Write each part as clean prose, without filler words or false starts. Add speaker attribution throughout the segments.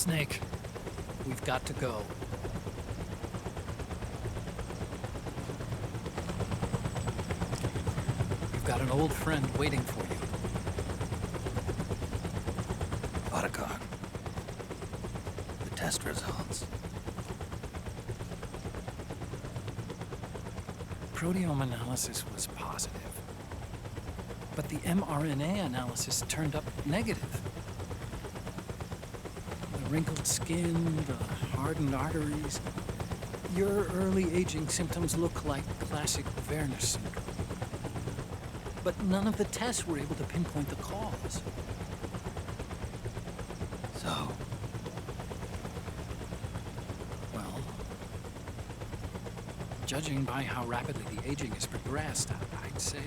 Speaker 1: Snake, we've got to go. You've got an old friend waiting for you.
Speaker 2: Otacon. The test results.
Speaker 1: Proteome analysis was positive, but the mRNA analysis turned up negative. The wrinkled skin, the hardened arteries. Your early aging symptoms look like classic Werner syndrome. But none of the tests were able to pinpoint the cause.
Speaker 2: So,
Speaker 1: Well, judging by how rapidly the aging has progressed, I'd say...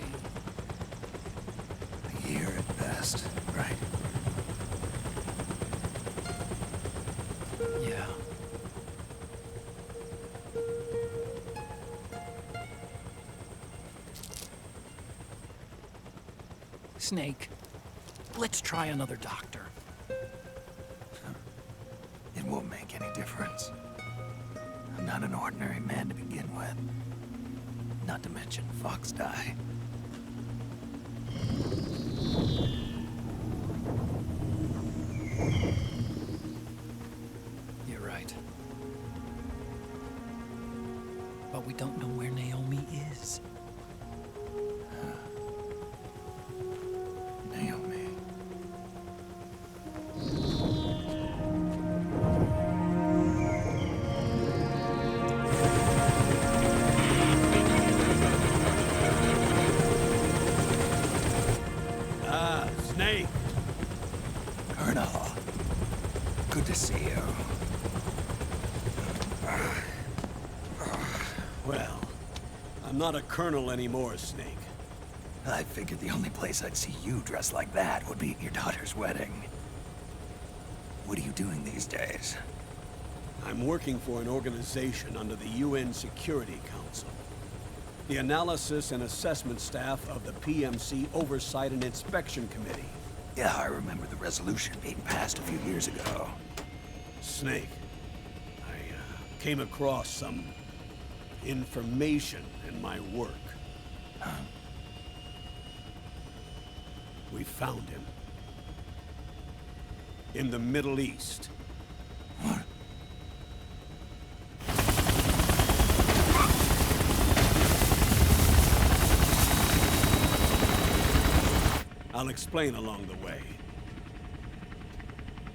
Speaker 2: a year at best, right?
Speaker 1: yeah. Snake, let's try another doctor.
Speaker 2: It won't make any difference. I'm not an ordinary man to begin with. Not to mention Fox die.
Speaker 1: You're right. But we don't know where Naomi is.
Speaker 2: Naomi.
Speaker 3: Snake!
Speaker 2: Colonel. Good to see you.
Speaker 3: Well, I'm not a colonel anymore, Snake.
Speaker 2: I figured the only place I'd see you dressed like that would be at your daughter's wedding. What are you doing these days?
Speaker 3: I'm working for an organization under the UN Security Council. The Analysis and Assessment Staff of the PMC Oversight and Inspection Committee.
Speaker 2: Yeah, I remember the resolution being passed a few years ago.
Speaker 3: Snake, I came across some information in my work.
Speaker 2: Huh?
Speaker 3: We found him. In the Middle East.
Speaker 2: What?
Speaker 3: I'll explain along the way.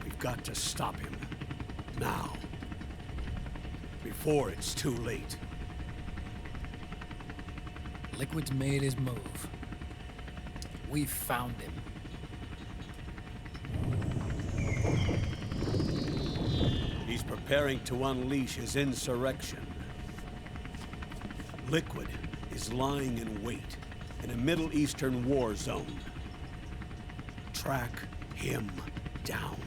Speaker 3: We've got to stop him. Now. Before it's too late.
Speaker 1: Liquid's made his move. We've found him.
Speaker 3: He's preparing to unleash his insurrection. Liquid is lying in wait in a Middle Eastern war zone. Track him down.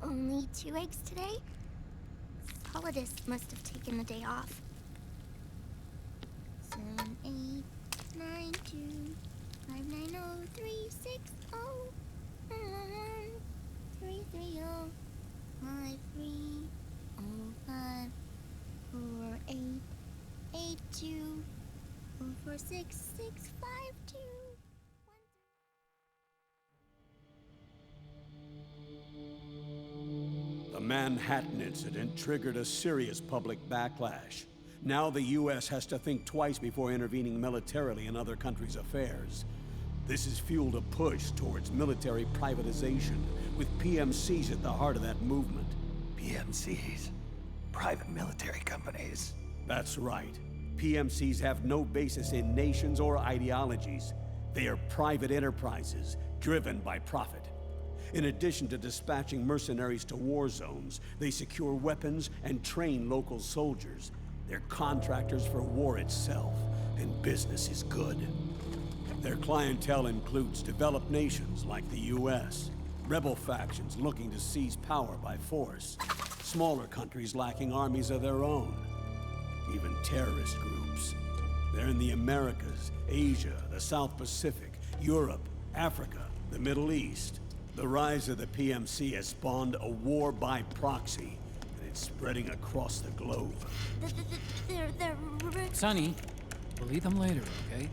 Speaker 4: Only 2 eggs today? Solidus must have taken the day off. 7, 8, 9, 2, 5, 9, 0, 3, 6, 0, 3, 3, 0, 5, 3, 0, 5, 4, 8, 8, 2, 4, 4, 6, 6, 5, 2.
Speaker 3: The Manhattan incident triggered a serious public backlash. Now the U.S. has to think twice before intervening militarily in other countries' affairs. This has fueled a push towards military privatization, with PMCs at the heart of that movement.
Speaker 2: PMCs? Private military companies?
Speaker 3: That's right. PMCs have no basis in nations or ideologies. They are private enterprises, driven by profit. In addition to dispatching mercenaries to war zones, they secure weapons and train local soldiers. They're contractors for war itself, and business is good. Their clientele includes developed nations like the US, rebel factions looking to seize power by force, smaller countries lacking armies of their own, even terrorist groups. They're in the Americas, Asia, the South Pacific, Europe, Africa, the Middle East. The rise of the PMC has spawned a war by proxy, and it's spreading across the globe.
Speaker 4: They're
Speaker 1: Sonny, we'll eat them later, okay?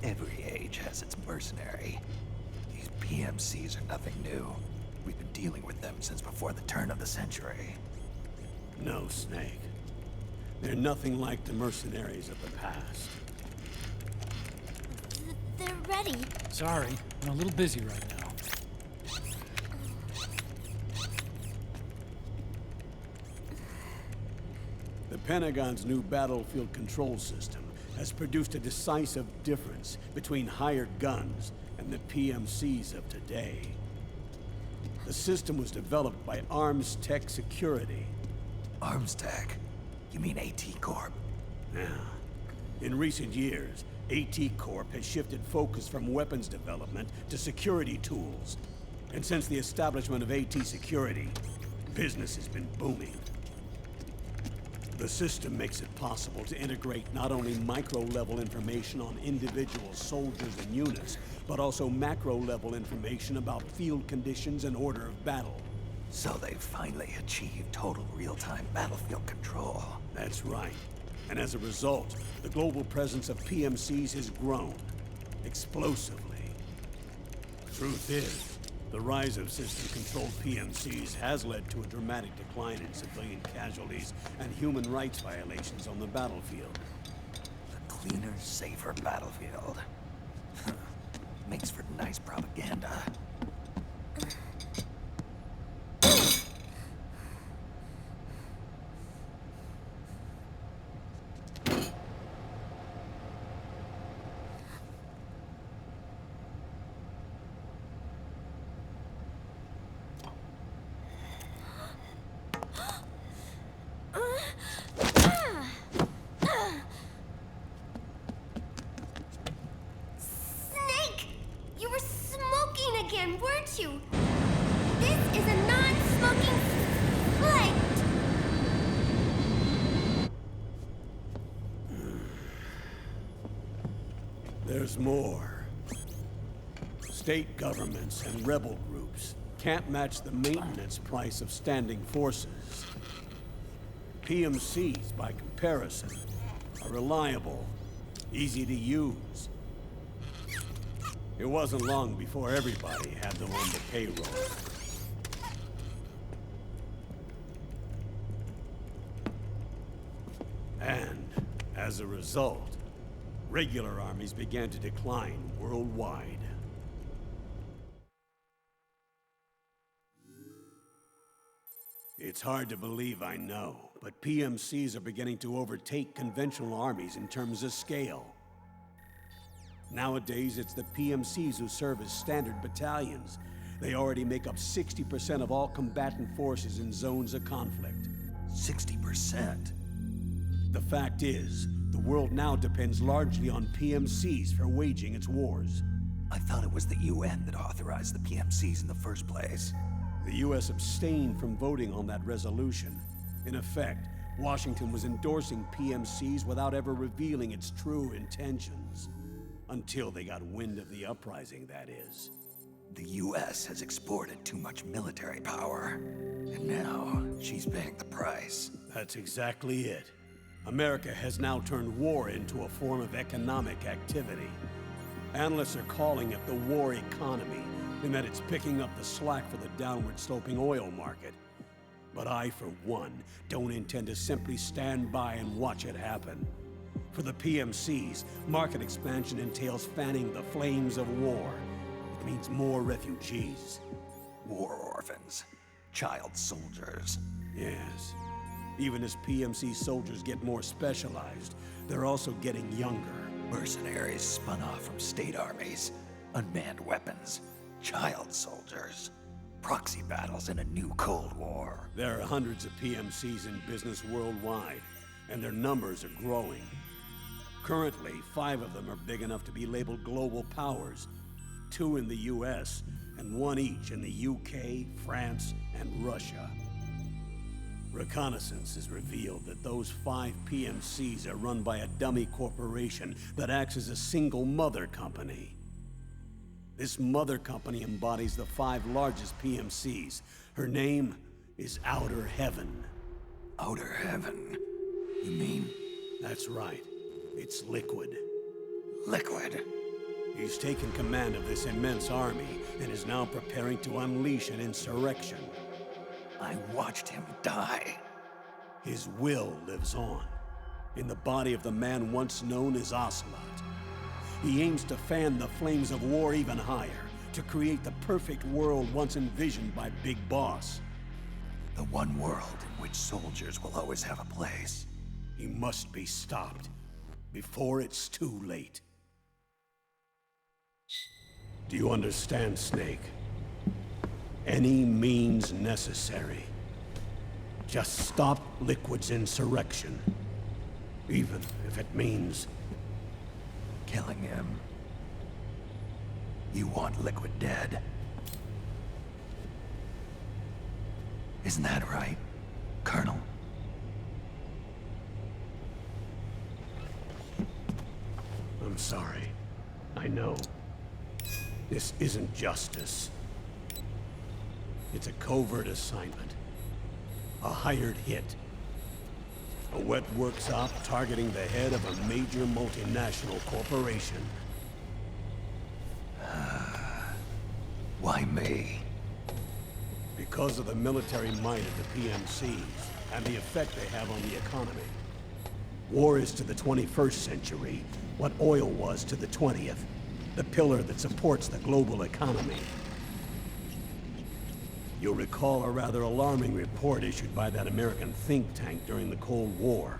Speaker 2: Every age has its mercenary. These PMCs are nothing new. We've been dealing with them since before the turn of the century.
Speaker 3: No, Snake. They're nothing like the mercenaries of the past.
Speaker 4: they're ready.
Speaker 1: Sorry, I'm a little busy right now.
Speaker 3: The Pentagon's new battlefield control system has produced a decisive difference between hired guns and the PMCs of today. The system was developed by Arms Tech Security.
Speaker 2: Arms Tech? You mean AT Corp?
Speaker 3: Yeah. In recent years, AT Corp has shifted focus from weapons development to security tools. And since the establishment of AT Security, business has been booming. The system makes it possible to integrate not only micro-level information on individual soldiers and units, but also macro-level information about field conditions and order of battle.
Speaker 2: So they've finally achieved total real-time battlefield control.
Speaker 3: That's right. And as a result, the global presence of PMCs has grown explosively. Truth is, the rise of system-controlled PMCs has led to a dramatic decline in civilian casualties and human rights violations on the battlefield.
Speaker 2: A cleaner, safer battlefield. Makes for nice propaganda.
Speaker 4: Snake! You were smoking again, weren't you? This is a non-smoking flight!
Speaker 3: There's more. State governments and rebel groups can't match the maintenance price of standing forces. PMCs, by comparison, are reliable, easy to use. It wasn't long before everybody had them on the payroll. And, as a result, regular armies began to decline worldwide. It's hard to believe, I know, but PMCs are beginning to overtake conventional armies in terms of scale. Nowadays, it's the PMCs who serve as standard battalions. They already make up 60% of all combatant forces in zones of conflict.
Speaker 2: 60%?
Speaker 3: The fact is, the world now depends largely on PMCs for waging its wars.
Speaker 2: I thought it was the UN that authorized the PMCs in the first place.
Speaker 3: The US abstained from voting on that resolution. In effect, Washington was endorsing PMCs without ever revealing its true intentions. Until they got wind of the uprising, that is.
Speaker 2: The US has exported too much military power. And now, she's paying the price.
Speaker 3: That's exactly it. America has now turned war into a form of economic activity. Analysts are calling it the war economy, in that it's picking up the slack for the downward-sloping oil market. But I, for one, don't intend to simply stand by and watch it happen. For the PMCs, market expansion entails fanning the flames of war. It means more refugees.
Speaker 2: War orphans. Child soldiers.
Speaker 3: Yes. Even as PMC soldiers get more specialized, they're also getting younger.
Speaker 2: Mercenaries spun off from state armies, unmanned weapons, child soldiers, proxy battles in a new Cold War.
Speaker 3: There are hundreds of PMCs in business worldwide, and their numbers are growing. Currently, 5 of them are big enough to be labeled global powers, 2 in the US, and 1 each in the UK, France, and Russia. Reconnaissance has revealed that those 5 PMCs are run by a dummy corporation that acts as a single mother company. This mother company embodies the 5 largest PMCs. Her name is Outer Heaven.
Speaker 2: Outer Heaven? You mean?
Speaker 3: That's right. It's Liquid.
Speaker 2: Liquid?
Speaker 3: He's taken command of this immense army and is now preparing to unleash an insurrection.
Speaker 2: I watched him die.
Speaker 3: His will lives on, in the body of the man once known as Ocelot. He aims to fan the flames of war even higher, to create the perfect world once envisioned by Big Boss.
Speaker 2: The one world in which soldiers will always have a place.
Speaker 3: He must be stopped, before it's too late. Do you understand, Snake? Any means necessary. Just stop Liquid's insurrection. Even if it means
Speaker 2: Killing him. You want Liquid dead? Isn't that right, Colonel?
Speaker 3: I'm sorry. I know. This isn't justice. It's a covert assignment. A hired hit. A wet workshop targeting the head of a major multinational corporation.
Speaker 2: Why me?
Speaker 3: Because of the military might of the PMCs and the effect they have on the economy. War is to the 21st century what oil was to the 20th. The pillar that supports the global economy. You'll recall a rather alarming report issued by that American think tank during the Cold War.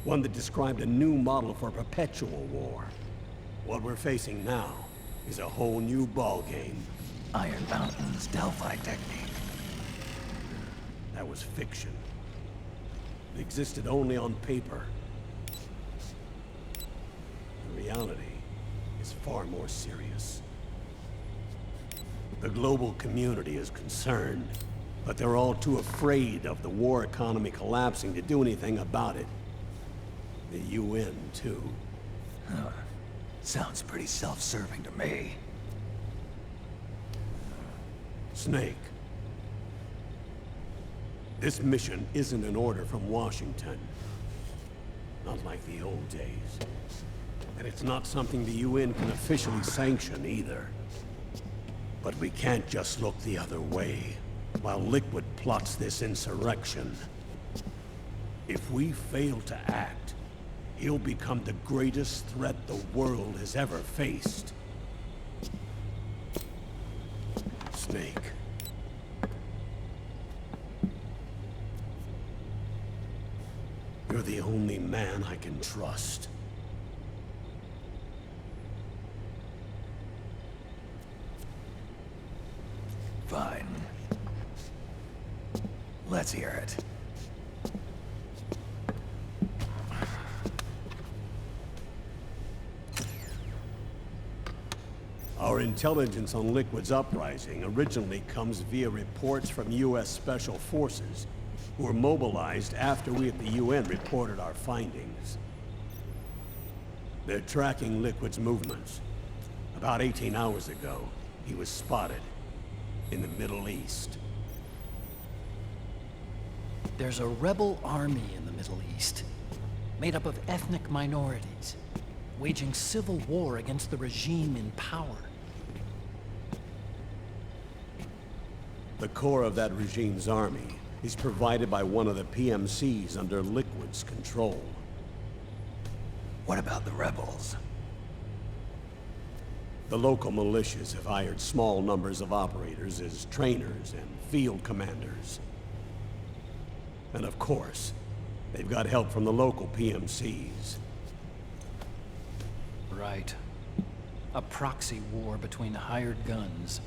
Speaker 3: One that described a new model for perpetual war. What we're facing now is a whole new ballgame.
Speaker 2: Iron Mountain's Delphi technique.
Speaker 3: That was fiction. It existed only on paper. The reality is far more serious. The global community is concerned, but they're all too afraid of the war economy collapsing to do anything about it. The UN, too.
Speaker 2: Sounds pretty self-serving to me.
Speaker 3: Snake. This mission isn't an order from Washington. Not like the old days. And it's not something the UN can officially sanction either. But we can't just look the other way while Liquid plots this insurrection. If we fail to act, he'll become the greatest threat the world has ever faced. Snake. You're the only man I can trust.
Speaker 2: Fine. Let's hear it.
Speaker 3: Our intelligence on Liquid's uprising originally comes via reports from U.S. Special Forces, who were mobilized after we at the UN reported our findings. They're tracking Liquid's movements. About 18 hours ago, he was spotted in the Middle East.
Speaker 1: There's a rebel army in the Middle East, made up of ethnic minorities, waging civil war against the regime in power.
Speaker 3: The core of that regime's army is provided by one of the PMCs under Liquid's control.
Speaker 2: What about the rebels?
Speaker 3: The local militias have hired small numbers of operators as trainers and field commanders. And of course, they've got help from the local PMCs.
Speaker 1: Right. A proxy war between hired guns.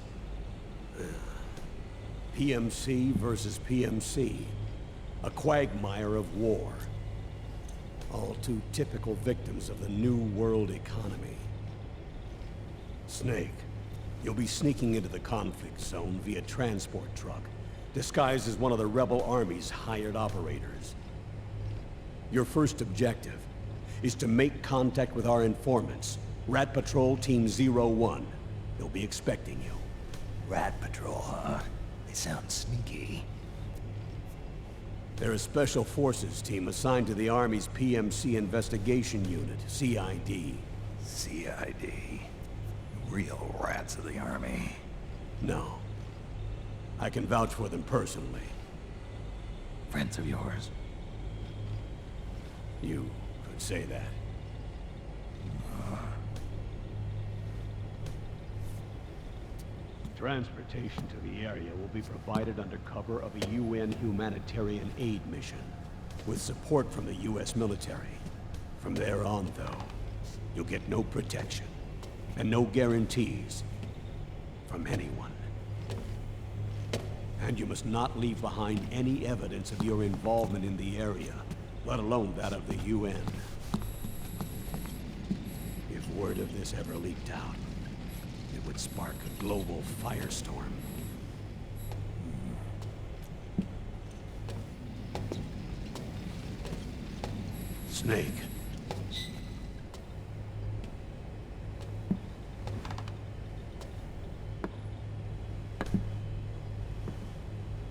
Speaker 3: PMC versus PMC. A quagmire of war. All too typical victims of the new world economy. Snake, you'll be sneaking into the conflict zone via transport truck, disguised as one of the rebel army's hired operators. Your first objective is to make contact with our informants, Rat Patrol Team 01. They'll be expecting you.
Speaker 2: Rat Patrol, huh? They sound sneaky.
Speaker 3: They're a special forces team assigned to the Army's PMC Investigation Unit, CID.
Speaker 2: CID. Real rats of the Army.
Speaker 3: No. I can vouch for them personally.
Speaker 2: Friends of yours?
Speaker 3: You could say that. Transportation to the area will be provided under cover of a UN humanitarian aid mission, with support from the US military. From there on, though, you'll get no protection, and no guarantees from anyone. And you must not leave behind any evidence of your involvement in the area, let alone that of the UN. If word of this ever leaked out, it would spark a global firestorm. Snake.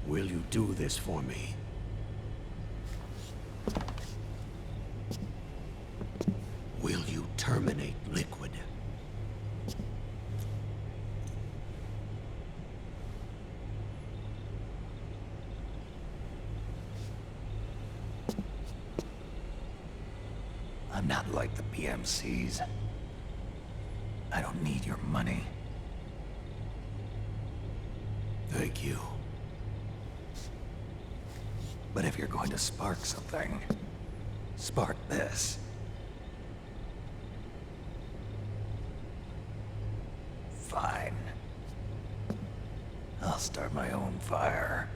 Speaker 3: Will you do this for me? Will you terminate Liquid?
Speaker 2: I'm not like the PMCs. I don't need your money.
Speaker 3: Thank you.
Speaker 2: But if you're going to spark something, spark this. Fine. I'll start my own fire.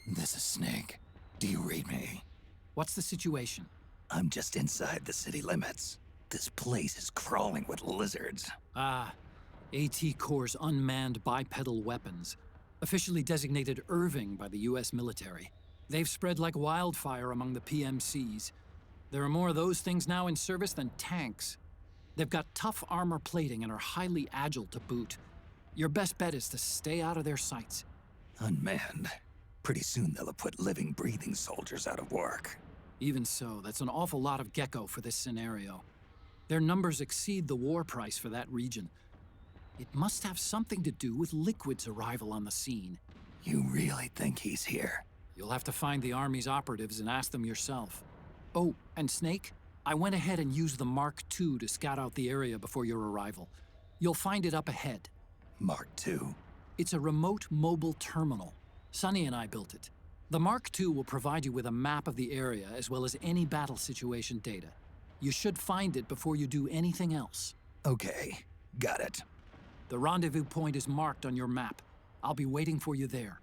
Speaker 2: This is Snake. Do you read me?
Speaker 1: What's the situation?
Speaker 2: I'm just inside the city limits. This place is crawling with lizards.
Speaker 1: Ah, AT Corps' unmanned bipedal weapons, officially designated Irving by the US military. They've spread like wildfire among the PMCs. There are more of those things now in service than tanks. They've got tough armor plating and are highly agile to boot. Your best bet is to stay out of their sights.
Speaker 2: Unmanned. Pretty soon they'll have put living, breathing soldiers out of work.
Speaker 1: Even so, that's an awful lot of gecko for this scenario. Their numbers exceed the war price for that region. It must have something to do with Liquid's arrival on the scene.
Speaker 2: You really think he's here?
Speaker 1: You'll have to find the Army's operatives and ask them yourself. Oh, and Snake, I went ahead and used the Mark II to scout out the area before your arrival. You'll find it up ahead.
Speaker 2: Mark II?
Speaker 1: It's a remote mobile terminal. Sonny and I built it. The Mark II will provide you with a map of the area as well as any battle situation data. You should find it before you do anything else.
Speaker 2: Okay, got it.
Speaker 1: The rendezvous point is marked on your map. I'll be waiting for you there.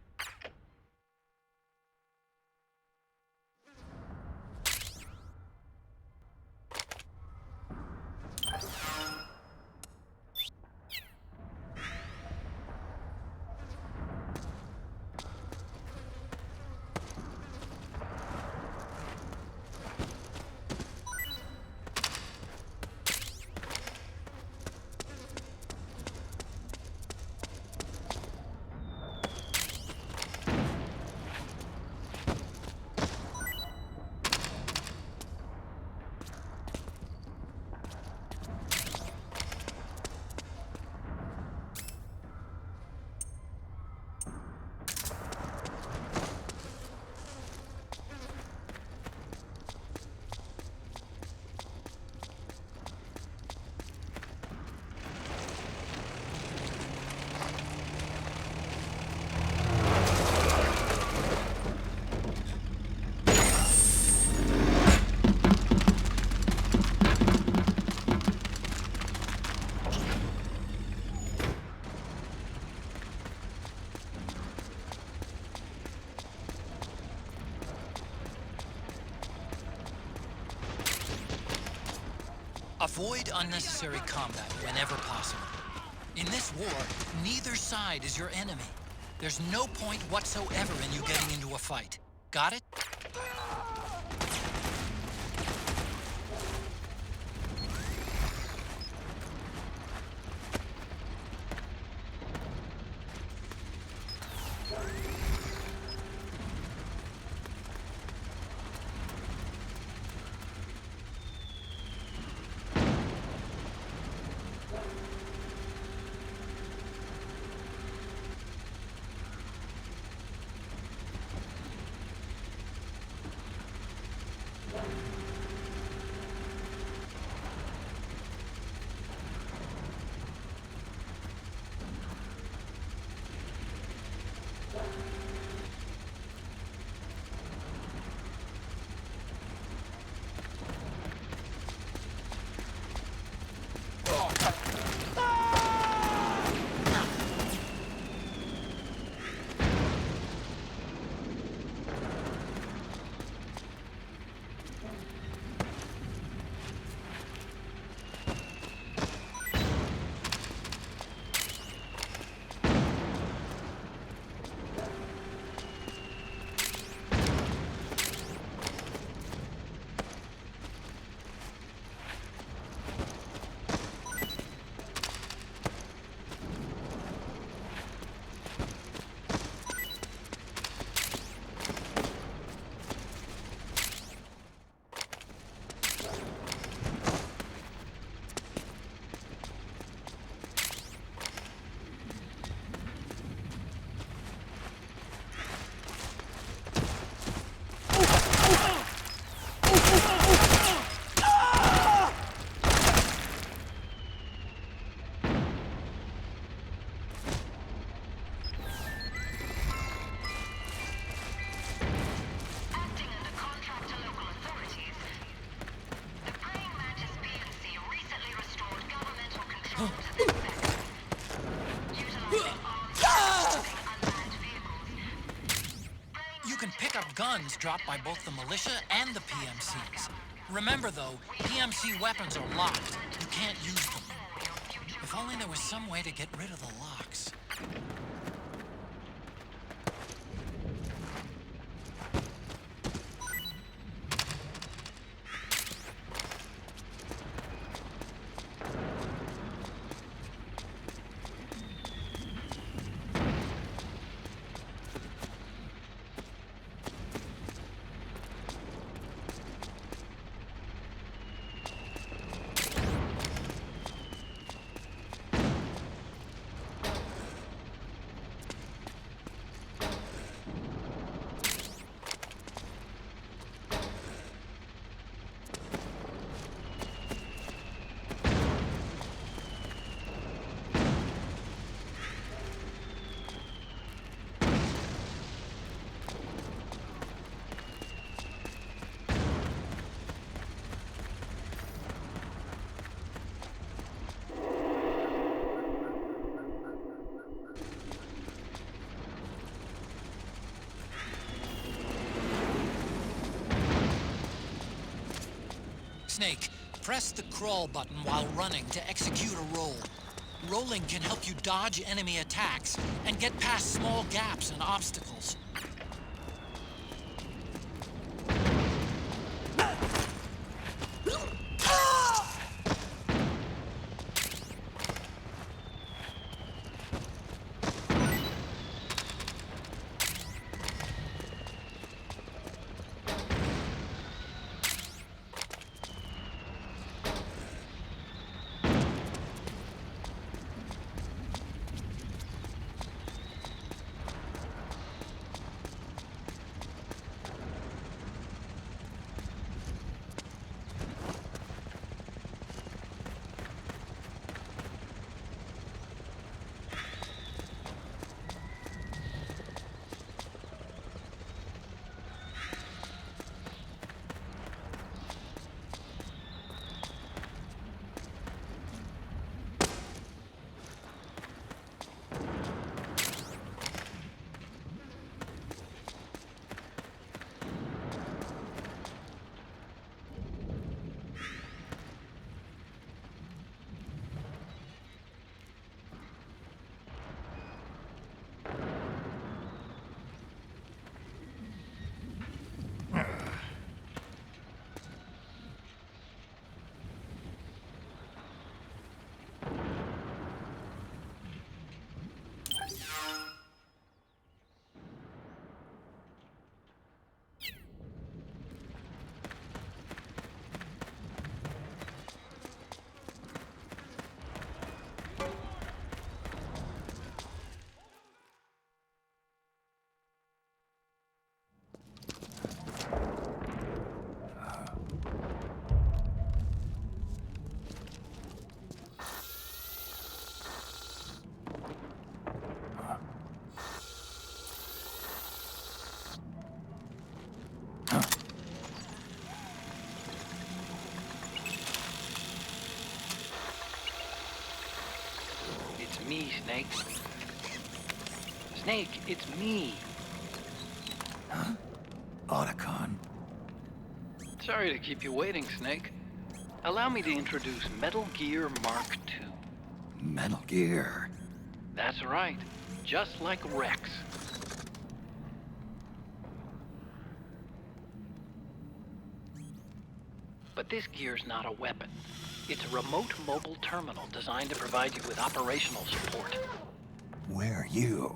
Speaker 1: Avoid unnecessary combat whenever possible. In this war, neither side is your enemy. There's no point whatsoever in you getting into a fight. Got it? You can pick up guns dropped by both the militia and the PMCs. Remember though, PMC weapons are locked. You can't use them. If only there was some way to get rid of the locks. Snake, press the crawl button while running to execute a roll. Rolling can help you dodge enemy attacks and get past small gaps and obstacles. me, Snake. Snake, it's me.
Speaker 2: Otacon.
Speaker 1: Sorry to keep you waiting, Snake. Allow me to introduce Metal Gear Mark II.
Speaker 2: Metal Gear.
Speaker 1: That's right. Just like Rex. But this gear's not a weapon. It's a remote mobile terminal designed to provide you with operational support.
Speaker 2: Where are you?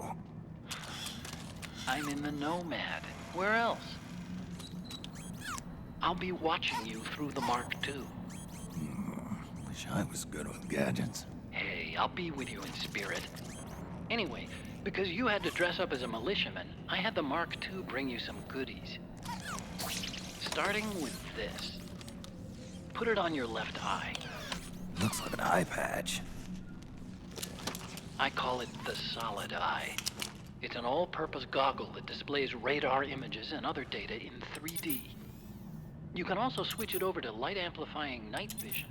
Speaker 1: I'm in the Nomad. Where else? I'll be watching you through the Mark II.
Speaker 2: Wish I was good with gadgets.
Speaker 1: Hey, I'll be with you in spirit. Anyway, because you had to dress up as a militiaman, I had the Mark II bring you some goodies. Starting with this. Put it on your left eye.
Speaker 2: Looks like an eye patch.
Speaker 1: I call it the Solid Eye. It's an all-purpose goggle that displays radar images and other data in 3D. You can also switch it over to light-amplifying night vision.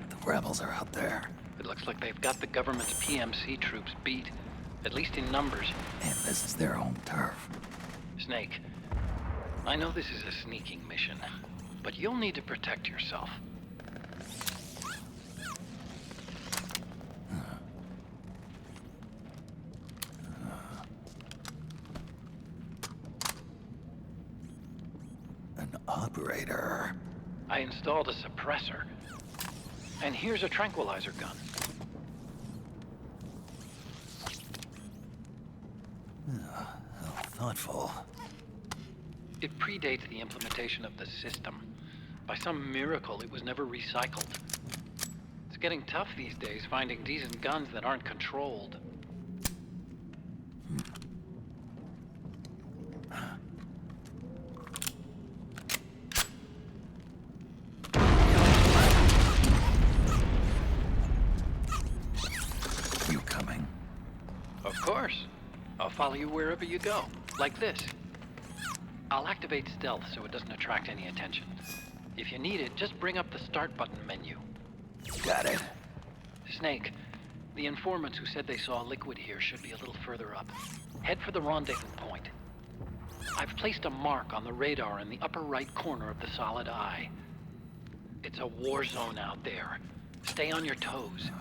Speaker 2: The rebels are out there.
Speaker 1: It looks like they've got the government's PMC troops beat, at least in numbers.
Speaker 2: And this is their home turf.
Speaker 1: Snake, I know this is a sneaking mission, but you'll need to protect yourself.
Speaker 2: An operator.
Speaker 1: I installed a suppressor. And here's a tranquilizer gun.
Speaker 2: How thoughtful.
Speaker 1: It predates the implementation of the system. By some miracle, it was never recycled. It's getting tough these days finding decent guns that aren't controlled.
Speaker 2: You coming?
Speaker 1: Of course. I'll follow you wherever you go, like this. I'll activate stealth so it doesn't attract any attention. If you need it, just bring up the start button menu.
Speaker 2: Got it.
Speaker 1: Snake, the informants who said they saw liquid here should be a little further up. Head for the rendezvous point. I've placed a mark on the radar in the upper right corner of the Solid Eye. It's a war zone out there. Stay on your toes.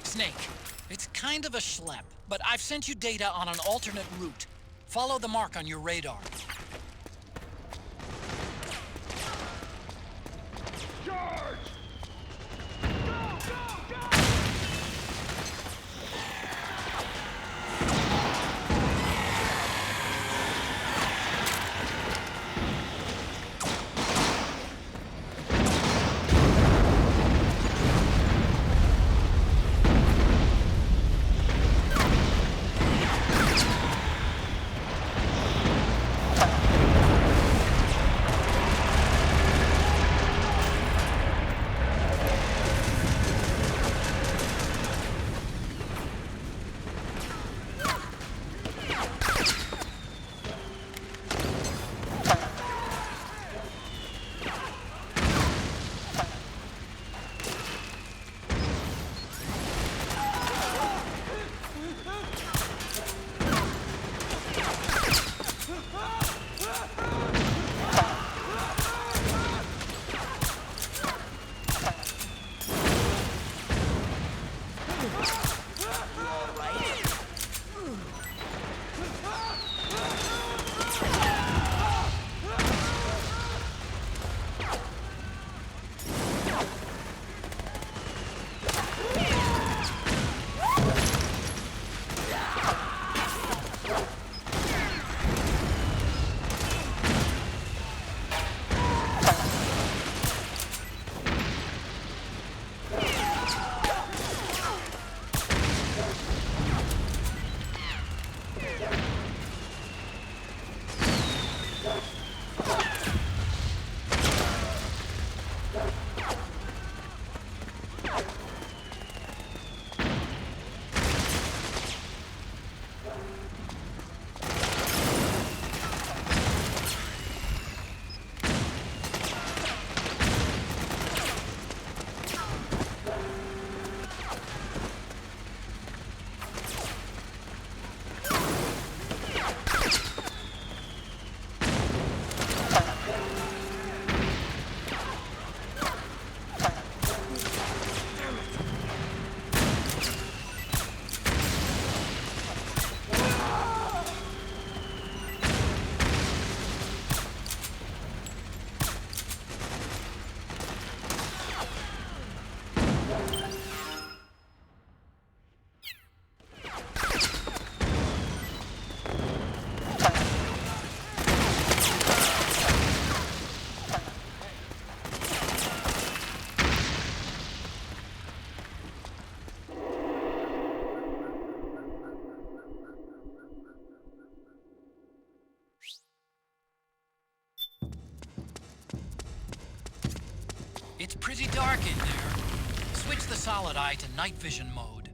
Speaker 1: Snake, it's kind of a schlep, but I've sent you data on an alternate route. Follow the mark on your radar. It's pretty dark in there. Switch the solid eye to night vision mode.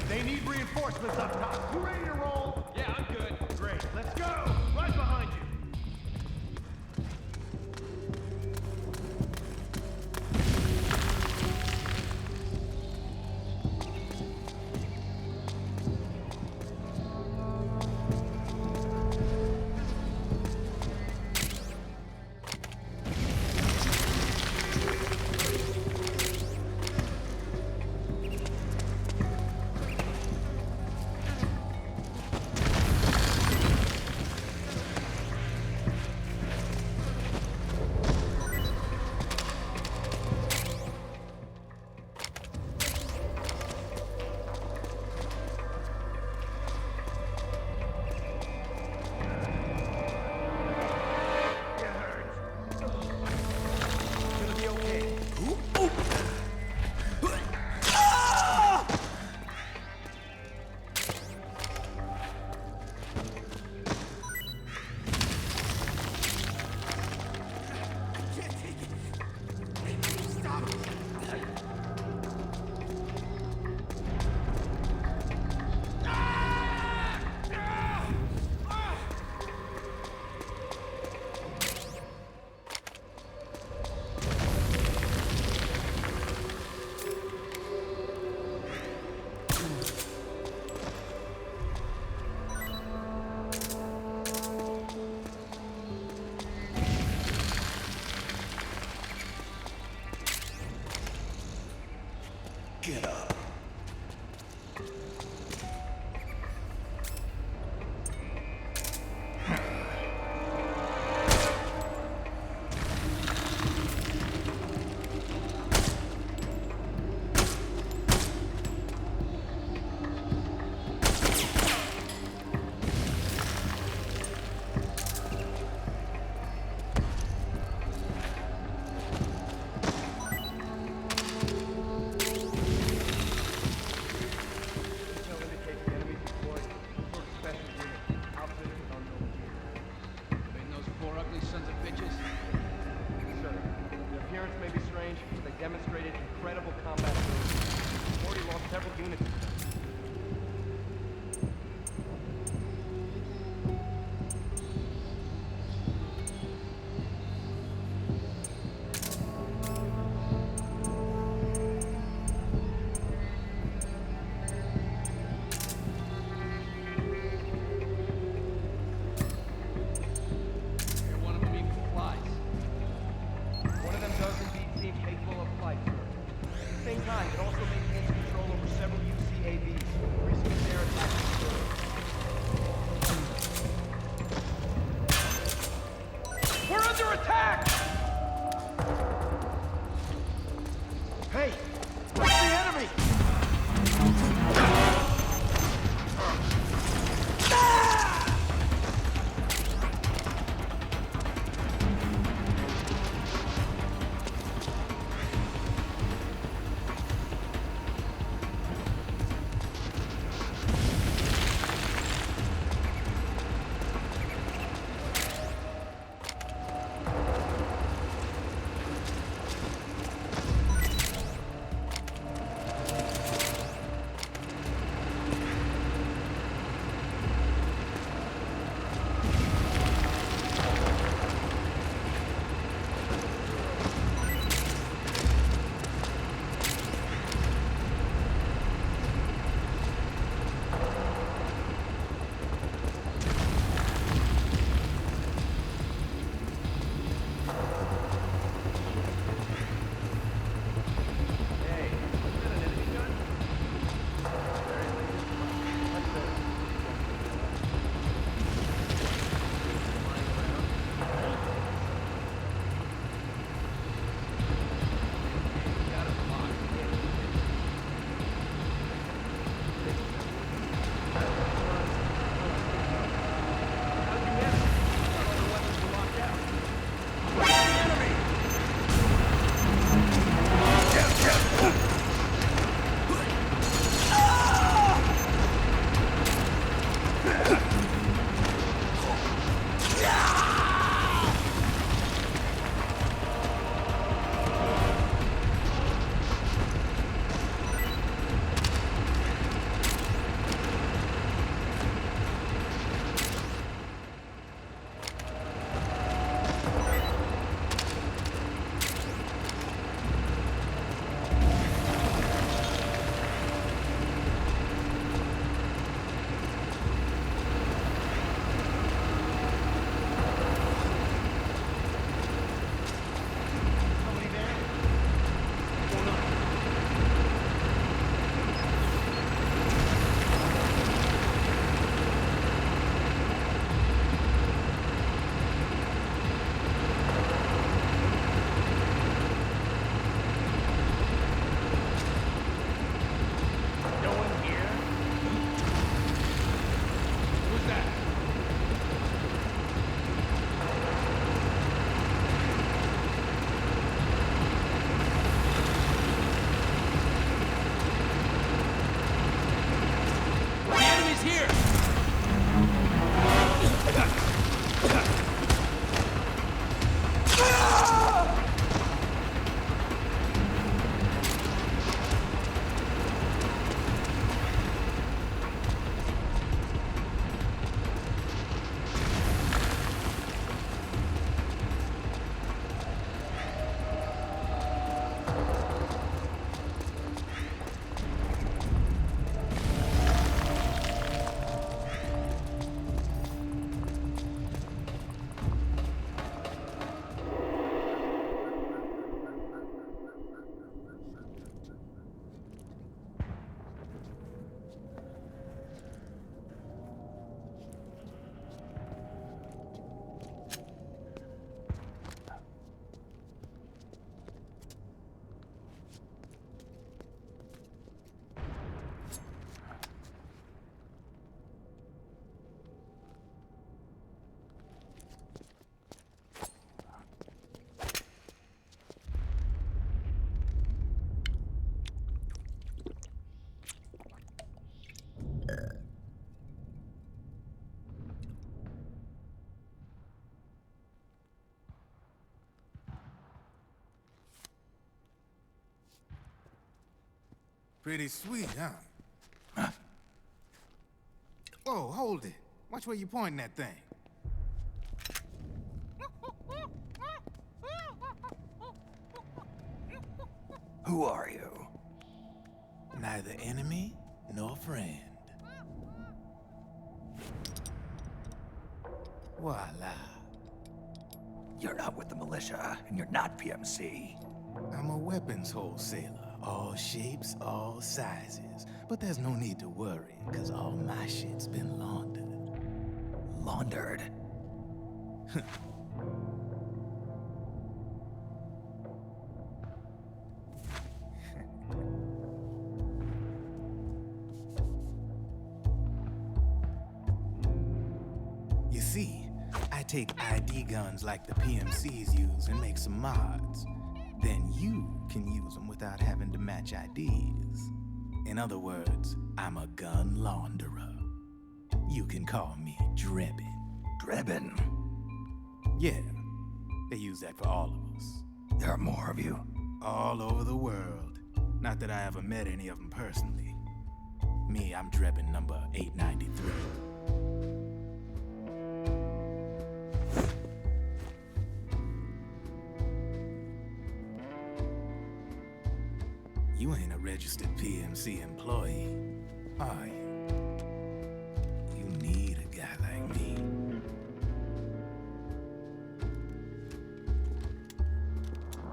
Speaker 5: They need reinforcements up top. You ready to roll? Yeah, I'm good. Great. Let's go. Right behind you.
Speaker 2: Get up.
Speaker 5: Demonstrated incredible combat ability. We've already lost several units.
Speaker 6: One of them even flies.
Speaker 5: One of them does indeed seem capable of flight, sir. At the same time, it also maintains control over several UCAVs, risking their attack. We're under attack! Hey! What's the enemy?
Speaker 6: Pretty sweet, huh? Whoa, hold it. Watch where you pointing that thing.
Speaker 2: Who are you?
Speaker 6: Neither enemy nor friend. Voila.
Speaker 2: You're not with the militia, and you're not PMC.
Speaker 6: I'm a weapons wholesaler. All shapes, all sizes. But there's no need to worry, because all my shit's been laundered.
Speaker 2: Laundered?
Speaker 6: You see, I take ID guns like the PMCs use and make some mods. Then you can use them without having to match IDs. In other words, I'm a gun launderer. You can call me Drebin.
Speaker 2: Drebin?
Speaker 6: Yeah, they use that for all of us.
Speaker 2: There are more of you.
Speaker 6: All over the world. Not that I ever met any of them personally. Me, I'm Drebin number 893. You ain't a registered PMC employee, are you? You need a guy like me.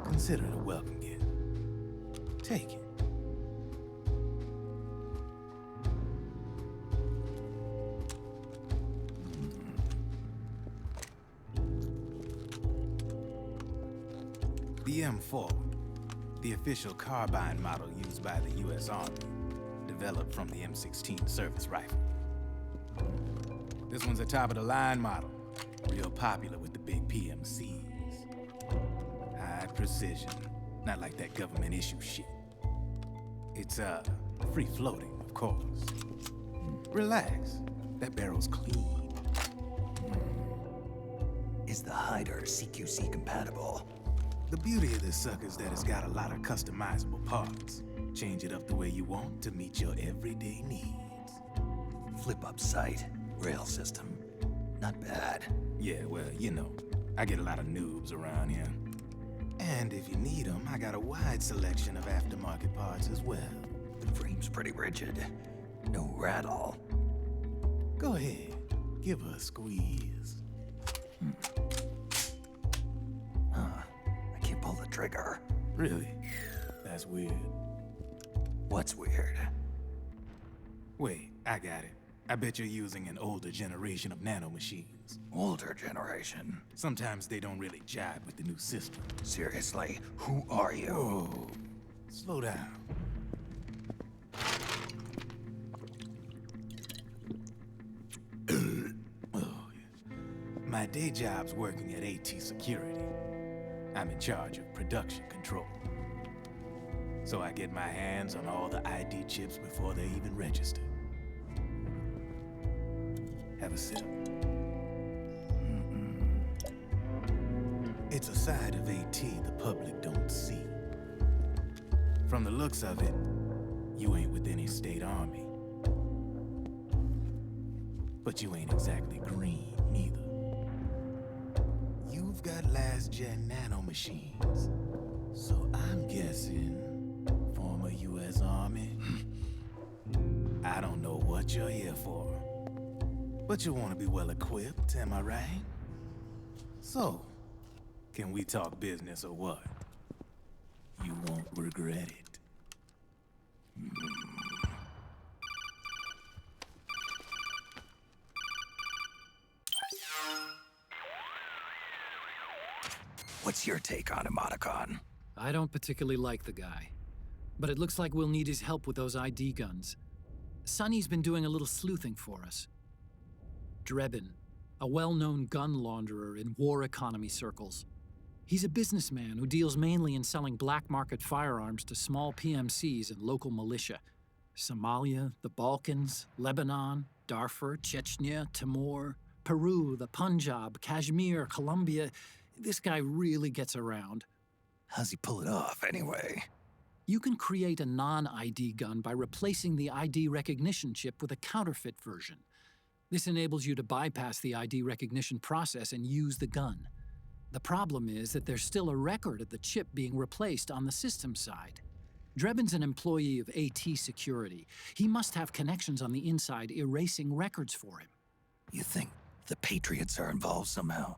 Speaker 6: Consider it a welcome gift. Take it. The M4, the official carbine model used by the U.S. Army, developed from the M16 service rifle. This one's a top-of-the-line model, real popular with the big PMCs. High precision, not like that government issue shit. It's, free-floating, of course. Relax, that barrel's clean.
Speaker 2: Is the hider CQC compatible?
Speaker 6: The beauty of this sucker is that it's got a lot of customizable parts. Change it up the way you want to meet your everyday needs.
Speaker 2: Flip-up sight, rail system. Not bad.
Speaker 6: Yeah, well, you know, I get a lot of noobs around here. And if you need them, I got a wide selection of aftermarket parts as well.
Speaker 2: The frame's pretty rigid. No rattle.
Speaker 6: Go ahead, give her a squeeze.
Speaker 2: I can't pull the trigger.
Speaker 6: Really? That's weird.
Speaker 2: What's weird?
Speaker 6: Wait, I got it. I bet you're using an older generation of nanomachines.
Speaker 2: Older generation?
Speaker 6: Sometimes they don't really jibe with the new system.
Speaker 2: Seriously, who are you?
Speaker 6: Whoa, slow down. Oh, yeah. My day job's working at AT Security. I'm in charge of production control. So I get my hands on all the ID chips before they even register. Have a sip. It's a side of AT the public don't see. From the looks of it, you ain't with any state army. But you ain't exactly green, neither. You've got last-gen nanomachines. So I'm guessing former U.S. Army. I don't know what you're here for. But you want to be well-equipped, am I right? So, can we talk business or what? You won't regret it.
Speaker 2: What's your take on Emoticon?
Speaker 1: I don't particularly like the guy, but it looks like we'll need his help with those ID guns. Sonny's been doing a little sleuthing for us. Drebin, a well-known gun launderer in war economy circles. He's a businessman who deals mainly in selling black market firearms to small PMCs and local militia. Somalia, the Balkans, Lebanon, Darfur, Chechnya, Timor, Peru, the Punjab, Kashmir, Colombia. This guy really gets around.
Speaker 2: How's he pull it off, anyway?
Speaker 1: You can create a non-ID gun by replacing the ID recognition chip with a counterfeit version. This enables you to bypass the ID recognition process and use the gun. The problem is that there's still a record of the chip being replaced on the system side. Drebin's an employee of AT Security. He must have connections on the inside erasing records for him.
Speaker 2: You think the Patriots are involved somehow?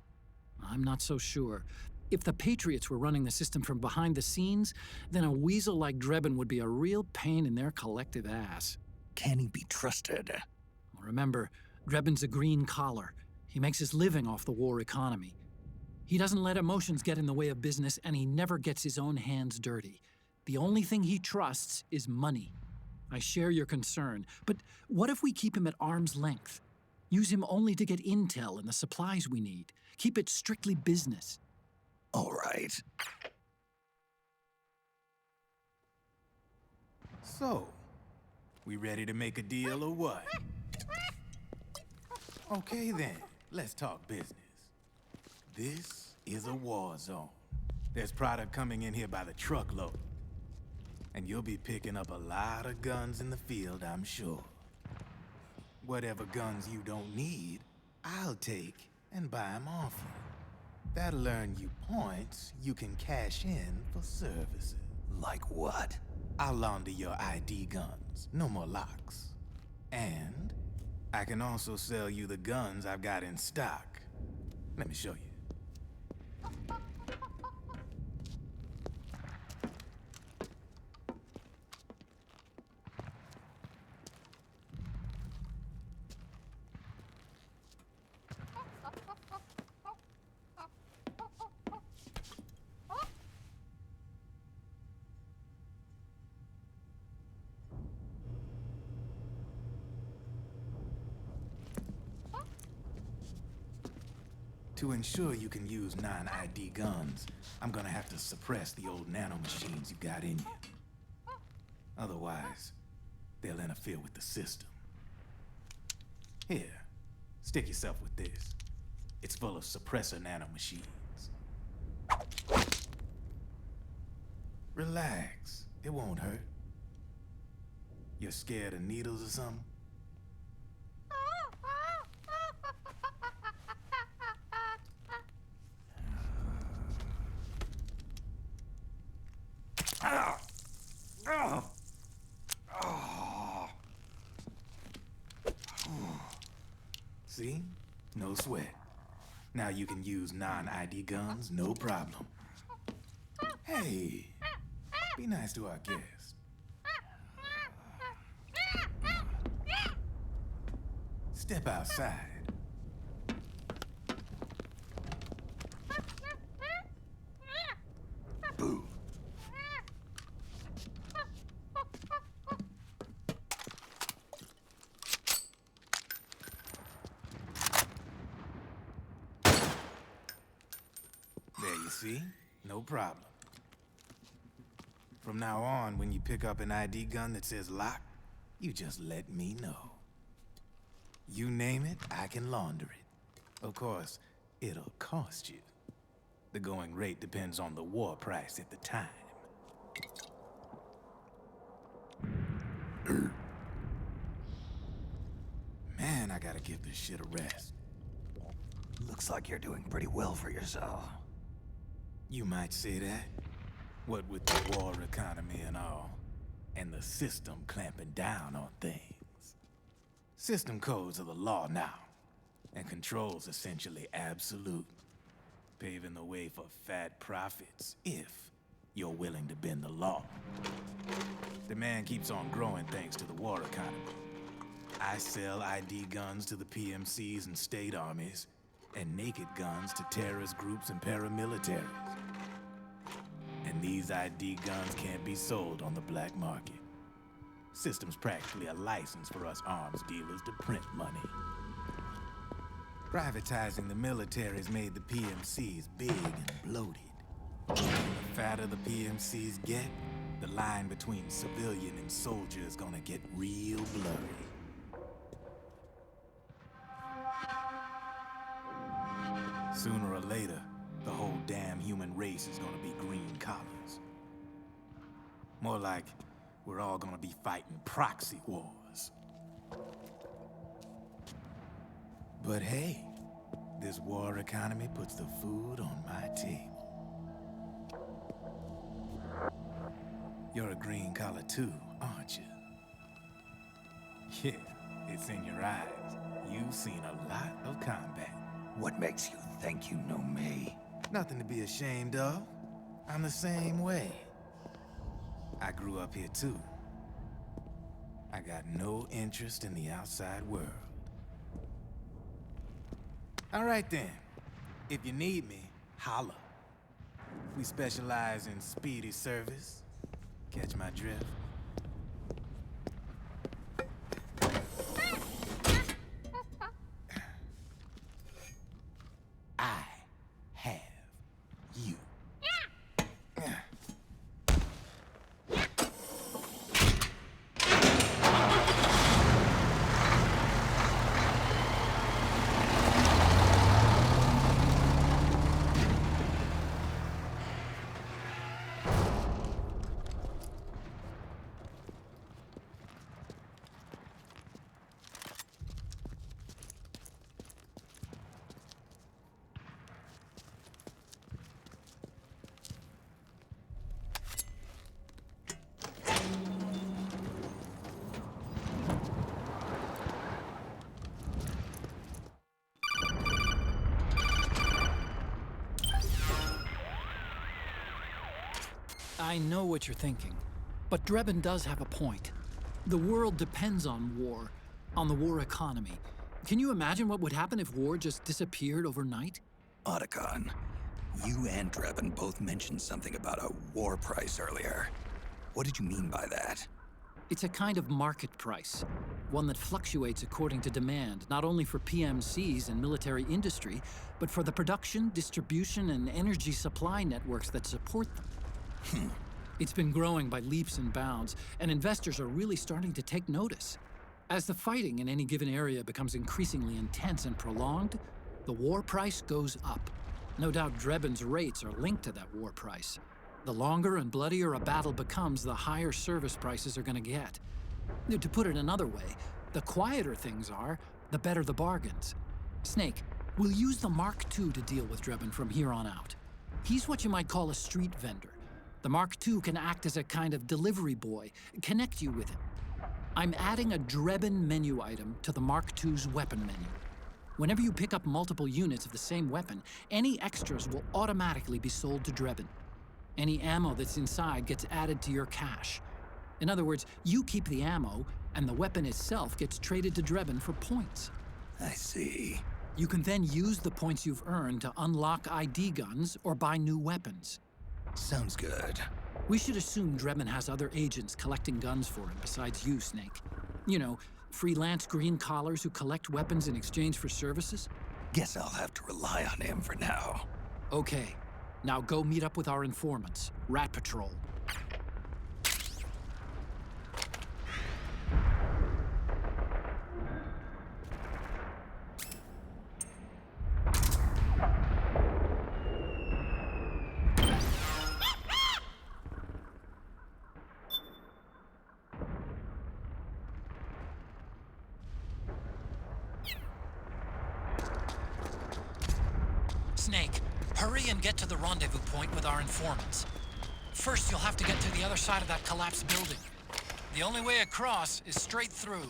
Speaker 1: I'm not so sure. If the Patriots were running the system from behind the scenes, then a weasel like Drebin would be a real pain in their collective ass.
Speaker 2: Can he be trusted?
Speaker 1: Remember, Drebin's a green collar. He makes his living off the war economy. He doesn't let emotions get in the way of business, and he never gets his own hands dirty. The only thing he trusts is money. I share your concern, but what if we keep him at arm's length? Use him only to get intel and the supplies we need. Keep it strictly business.
Speaker 2: All right.
Speaker 6: So, we ready to make a deal or what? Okay then, let's talk business. This is a war zone. There's product coming in here by the truckload. And you'll be picking up a lot of guns in the field, I'm sure. Whatever guns you don't need, I'll take and buy them off you. That'll earn you points you can cash in for services.
Speaker 2: Like what?
Speaker 6: I'll launder your ID guns, no more locks. And I can also sell you the guns I've got in stock. Let me show you. To ensure you can use non-ID guns, I'm gonna have to suppress the old nanomachines you got in you. Otherwise, they'll interfere with the system. Here, stick yourself with this. It's full of suppressor nanomachines. Relax, it won't hurt. You're scared of needles or something? See? No sweat. Now you can use non-ID guns, no problem. Hey, be nice to our guest. Step outside.
Speaker 2: Boo.
Speaker 6: There you see? No problem. From now on, when you pick up an ID gun that says lock, you just let me know. You name it, I can launder it. Of course, it'll cost you. The going rate depends on the war price at the time. Man, I gotta give this shit a rest.
Speaker 2: Looks like you're doing pretty well for yourself.
Speaker 6: You might say that. What with the war economy and all, and the system clamping down on things. System codes are the law now, and control's essentially absolute, paving the way for fat profits if you're willing to bend the law. Demand keeps on growing thanks to the war economy. I sell ID guns to the PMCs and state armies, and naked guns to terrorist groups and paramilitaries. And these ID guns can't be sold on the black market. System's practically a license for us arms dealers to print money. Privatizing the military's made the PMCs big and bloated. The fatter the PMCs get, the line between civilian and soldier is gonna get real blurry. Sooner or later, the whole damn human race is gonna be green collars. More like we're all gonna be fighting proxy wars. But hey, this war economy puts the food on my table. You're a green collar too, aren't you? Yeah, it's in your eyes. You've seen a lot of combat.
Speaker 2: What makes you think you know me?
Speaker 6: Nothing to be ashamed of. I'm the same way. I grew up here too. I got no interest in the outside world. All right then. If you need me, holla. We specialize in speedy service. Catch my drift? I have you.
Speaker 1: I know what you're thinking, but Drebin does have a point. The world depends on war, on the war economy. Can you imagine what would happen if war just disappeared overnight?
Speaker 2: Otacon, you and Drebin both mentioned something about a war price earlier. What did you mean by that?
Speaker 1: It's a kind of market price, one that fluctuates according to demand, not only for PMCs and military industry, but for the production, distribution, and energy supply networks that support them. It's been growing by leaps and bounds, and investors are really starting to take notice. As the fighting in any given area becomes increasingly intense and prolonged, the war price goes up. No doubt Drebin's rates are linked to that war price. The longer and bloodier a battle becomes, the higher service prices are going to get. To put it another way, the quieter things are, the better the bargains. Snake, we'll use the Mark II to deal with Drebin from here on out. He's what you might call a street vendor. The Mark II can act as a kind of delivery boy, connect you with him. I'm adding a Drebin menu item to the Mark II's weapon menu. Whenever you pick up multiple units of the same weapon, any extras will automatically be sold to Drebin. Any ammo that's inside gets added to your cache. In other words, you keep the ammo, and the weapon itself gets traded to Drebin for points.
Speaker 2: I see.
Speaker 1: You can then use the points you've earned to unlock ID guns or buy new weapons.
Speaker 2: Sounds good.
Speaker 1: We should assume Drebin has other agents collecting guns for him besides you, Snake. You know, freelance green collars who collect weapons in exchange for services?
Speaker 2: Guess I'll have to rely on him for now.
Speaker 1: Okay. Now go meet up with our informants, Rat Patrol. Snake, hurry and get to the rendezvous point with our informants. First, you'll have to get to the other side of that collapsed building. The only way across is straight through.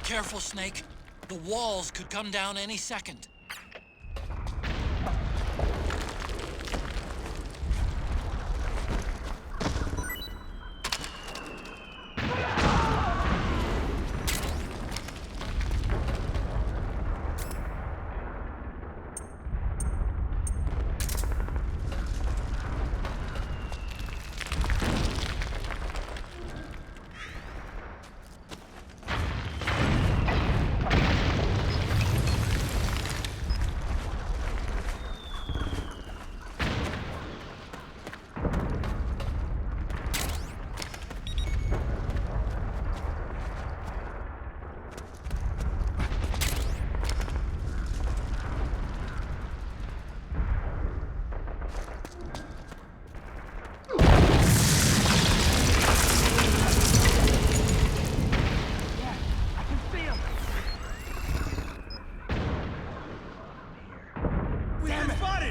Speaker 1: Careful, Snake. The walls could come down any second.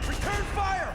Speaker 5: grenade! Return fire!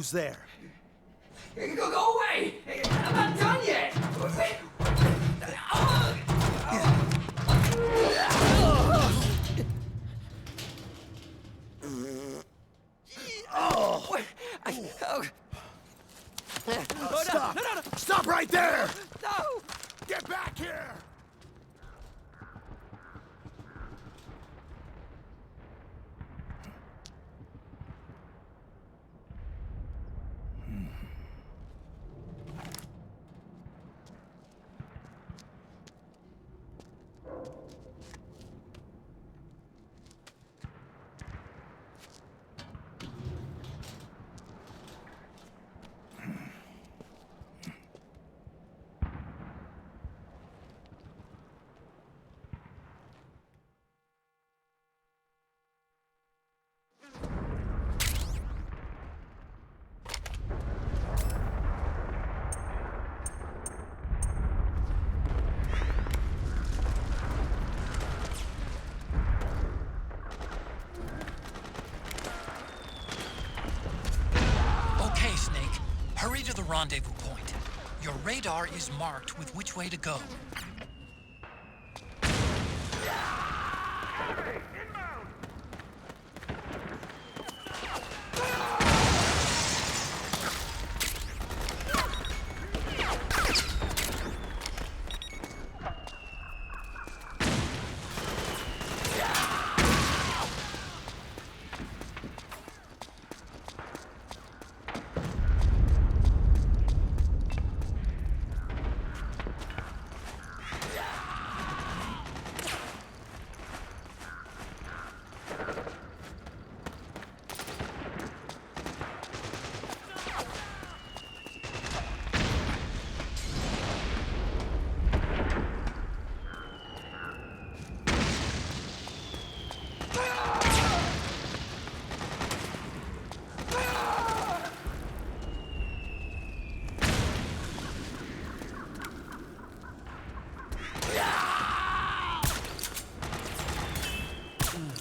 Speaker 2: Who's there?
Speaker 7: Go away! I'm not done yet!
Speaker 2: Stop! Stop right there!
Speaker 7: No!
Speaker 2: Get back here!
Speaker 1: Hurry to the rendezvous point. Your radar is marked with which way to go.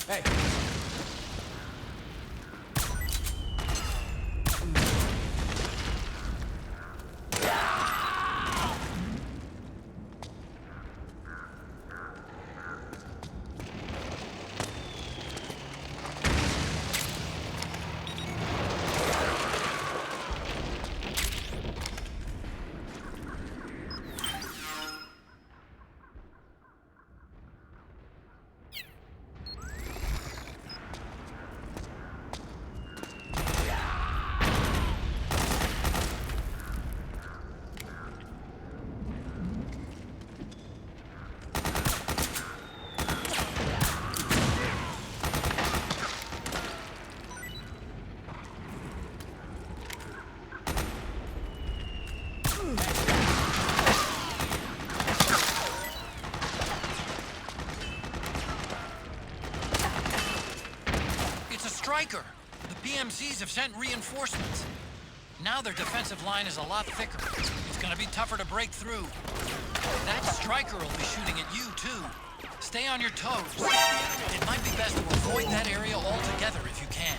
Speaker 5: Hey.
Speaker 1: Striker! The PMCs have sent reinforcements. Now their defensive line is a lot thicker. It's gonna be tougher to break through. That Striker will be shooting at you, too. Stay on your toes. It might be best to avoid that area altogether if you can.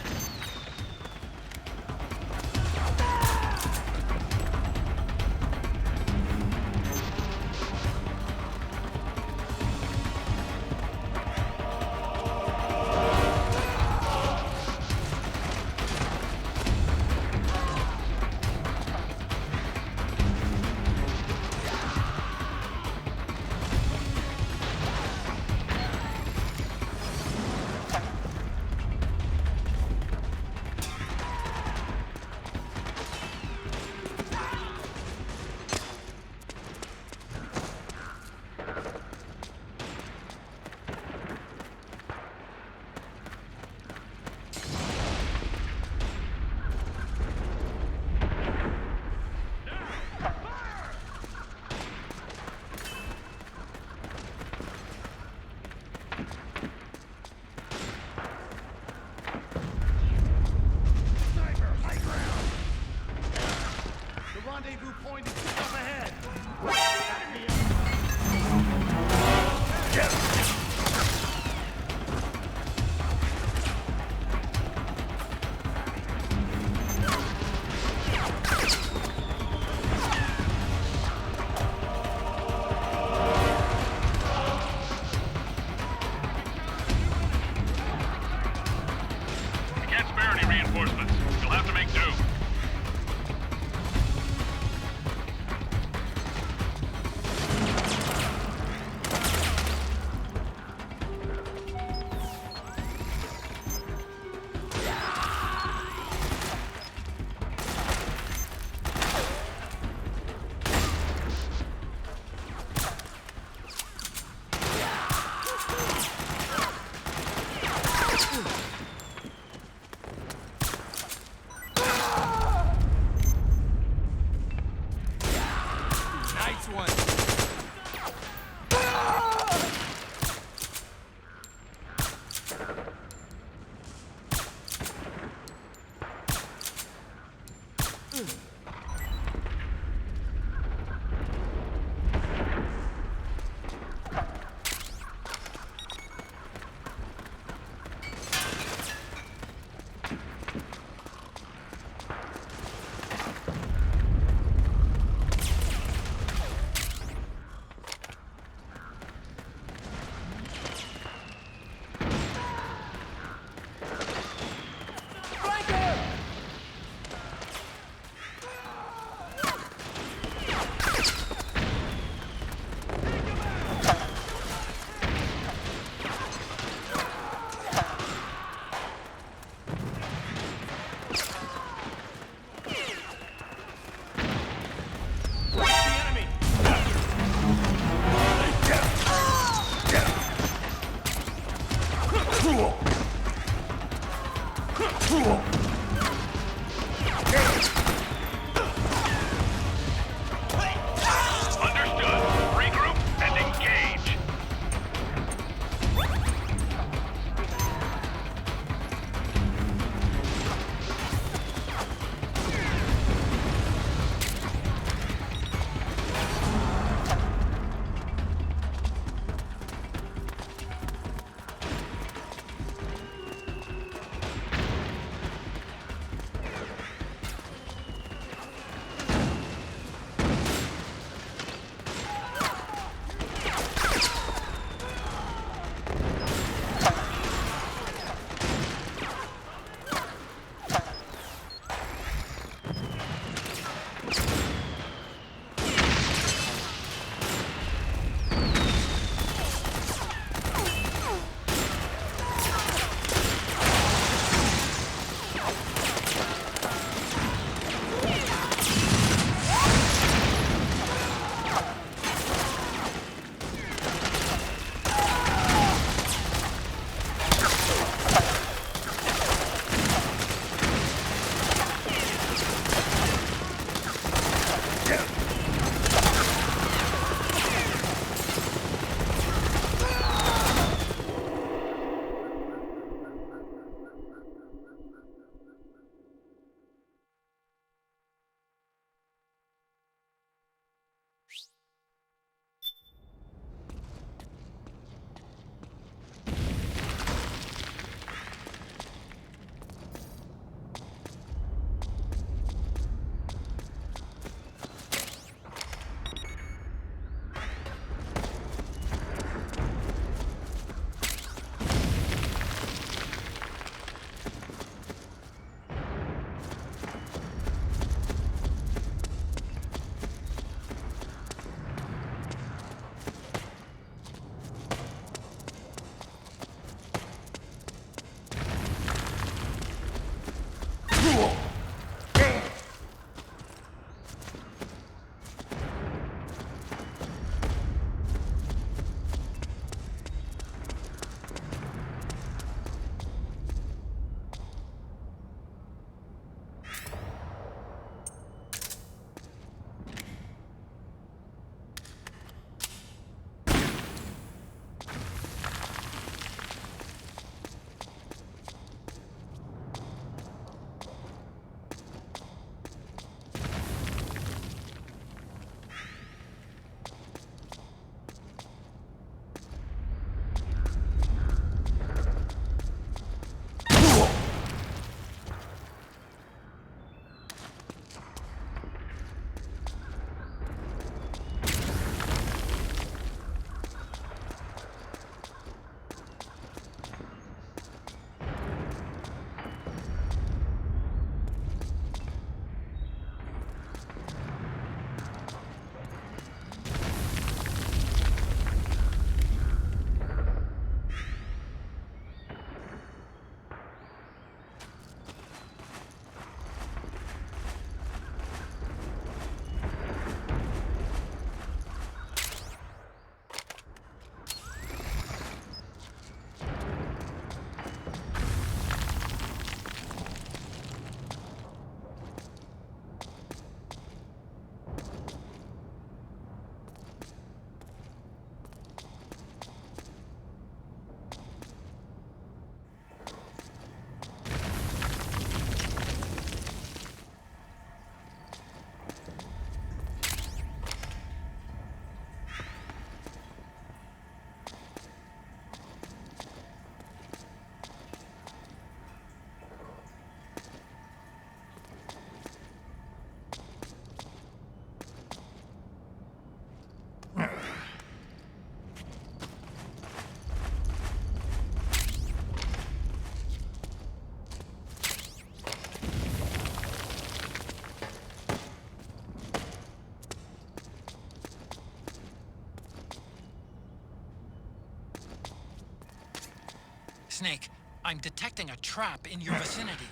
Speaker 1: Snake, I'm detecting a trap in your vicinity.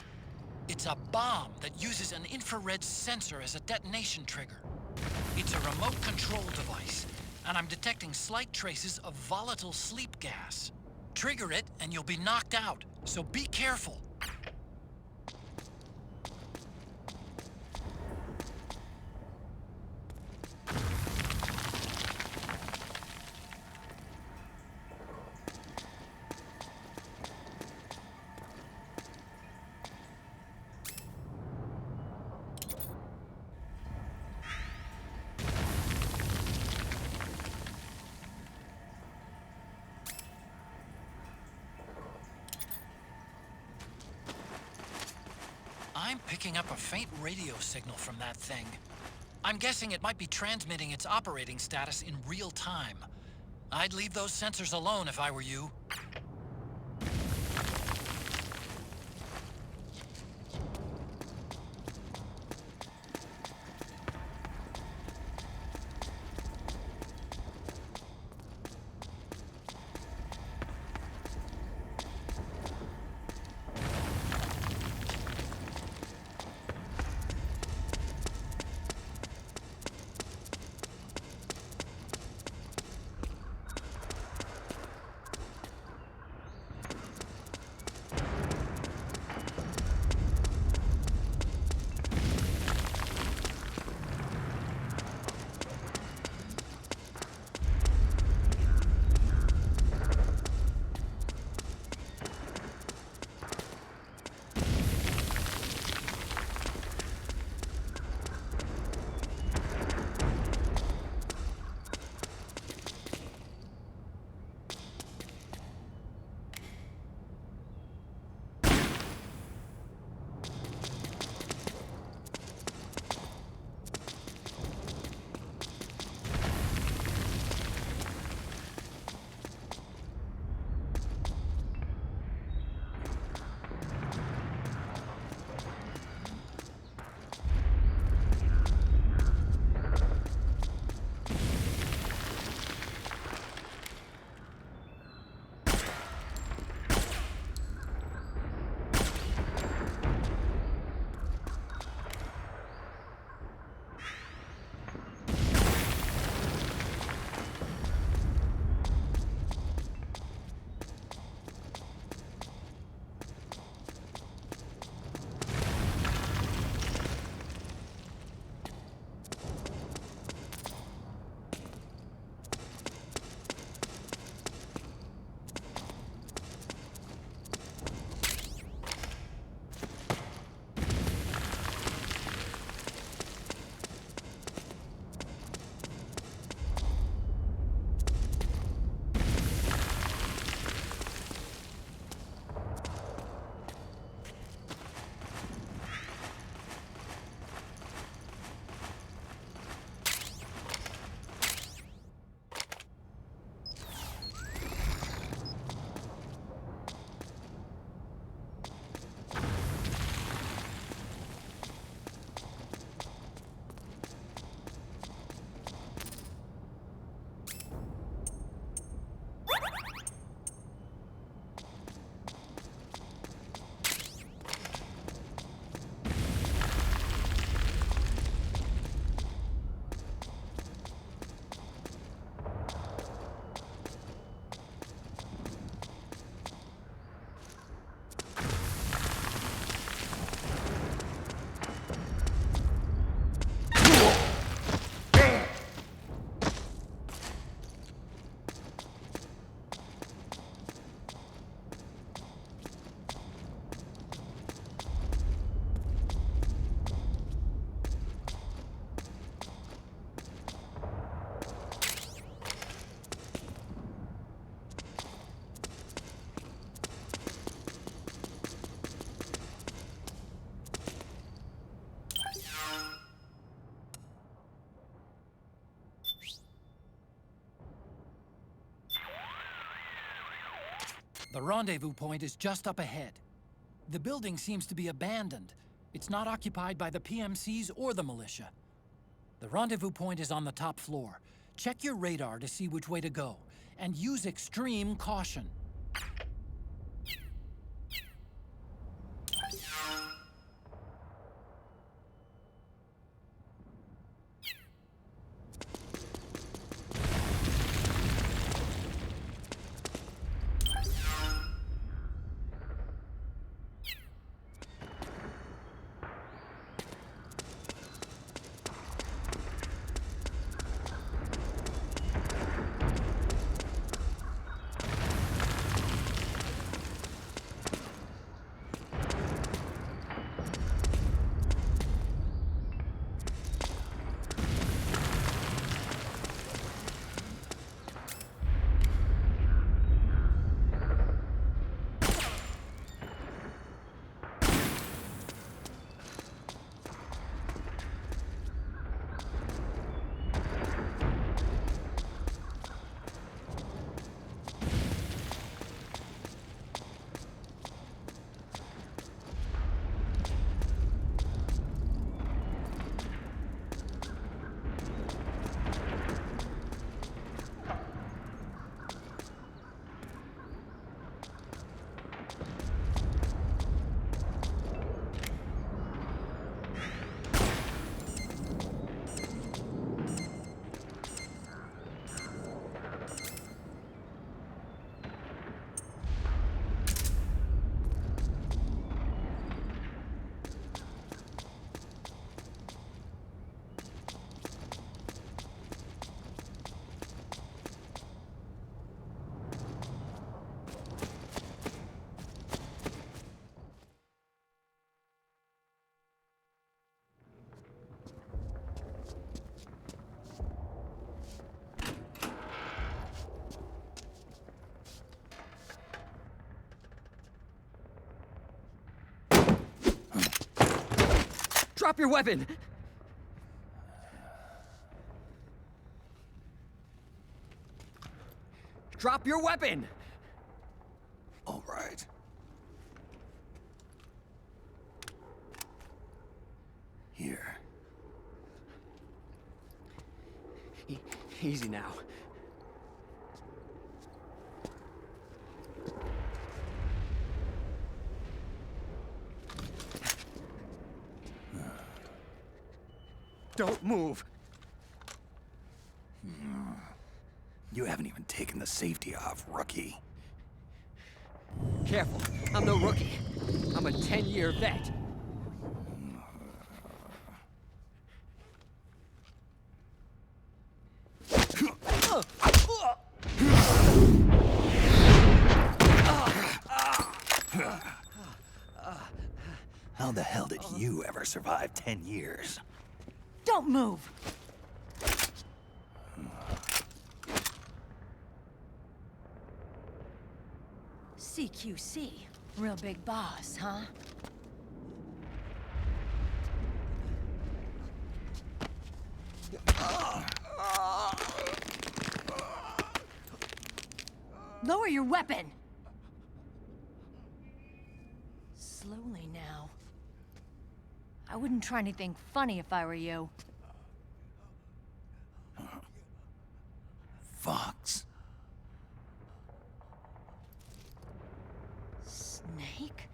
Speaker 1: It's a bomb that uses an infrared sensor as a detonation trigger. It's a remote control device, and I'm detecting slight traces of volatile sleep gas. Trigger it, and you'll be knocked out, so be careful. I'm picking up a faint radio signal from that thing. I'm guessing it might be transmitting its operating status in real time. I'd leave those sensors alone if I were you. The rendezvous point is just up ahead. The building seems to be abandoned. It's not occupied by the PMCs or the militia. The rendezvous point is on the top floor. Check your radar to see which way to go, and use extreme caution.
Speaker 7: Drop your weapon! Drop your weapon!
Speaker 2: All right. Here.
Speaker 7: Easy now. Don't move!
Speaker 2: You haven't even taken the safety off, rookie.
Speaker 7: Careful, I'm no rookie. I'm a 10-year vet.
Speaker 2: How the hell did you ever survive 10 years?
Speaker 8: Don't move! CQC. Real big boss, huh? Lower your weapon! Slowly now. I wouldn't try anything funny if I were you.
Speaker 2: Fox.
Speaker 8: Snake?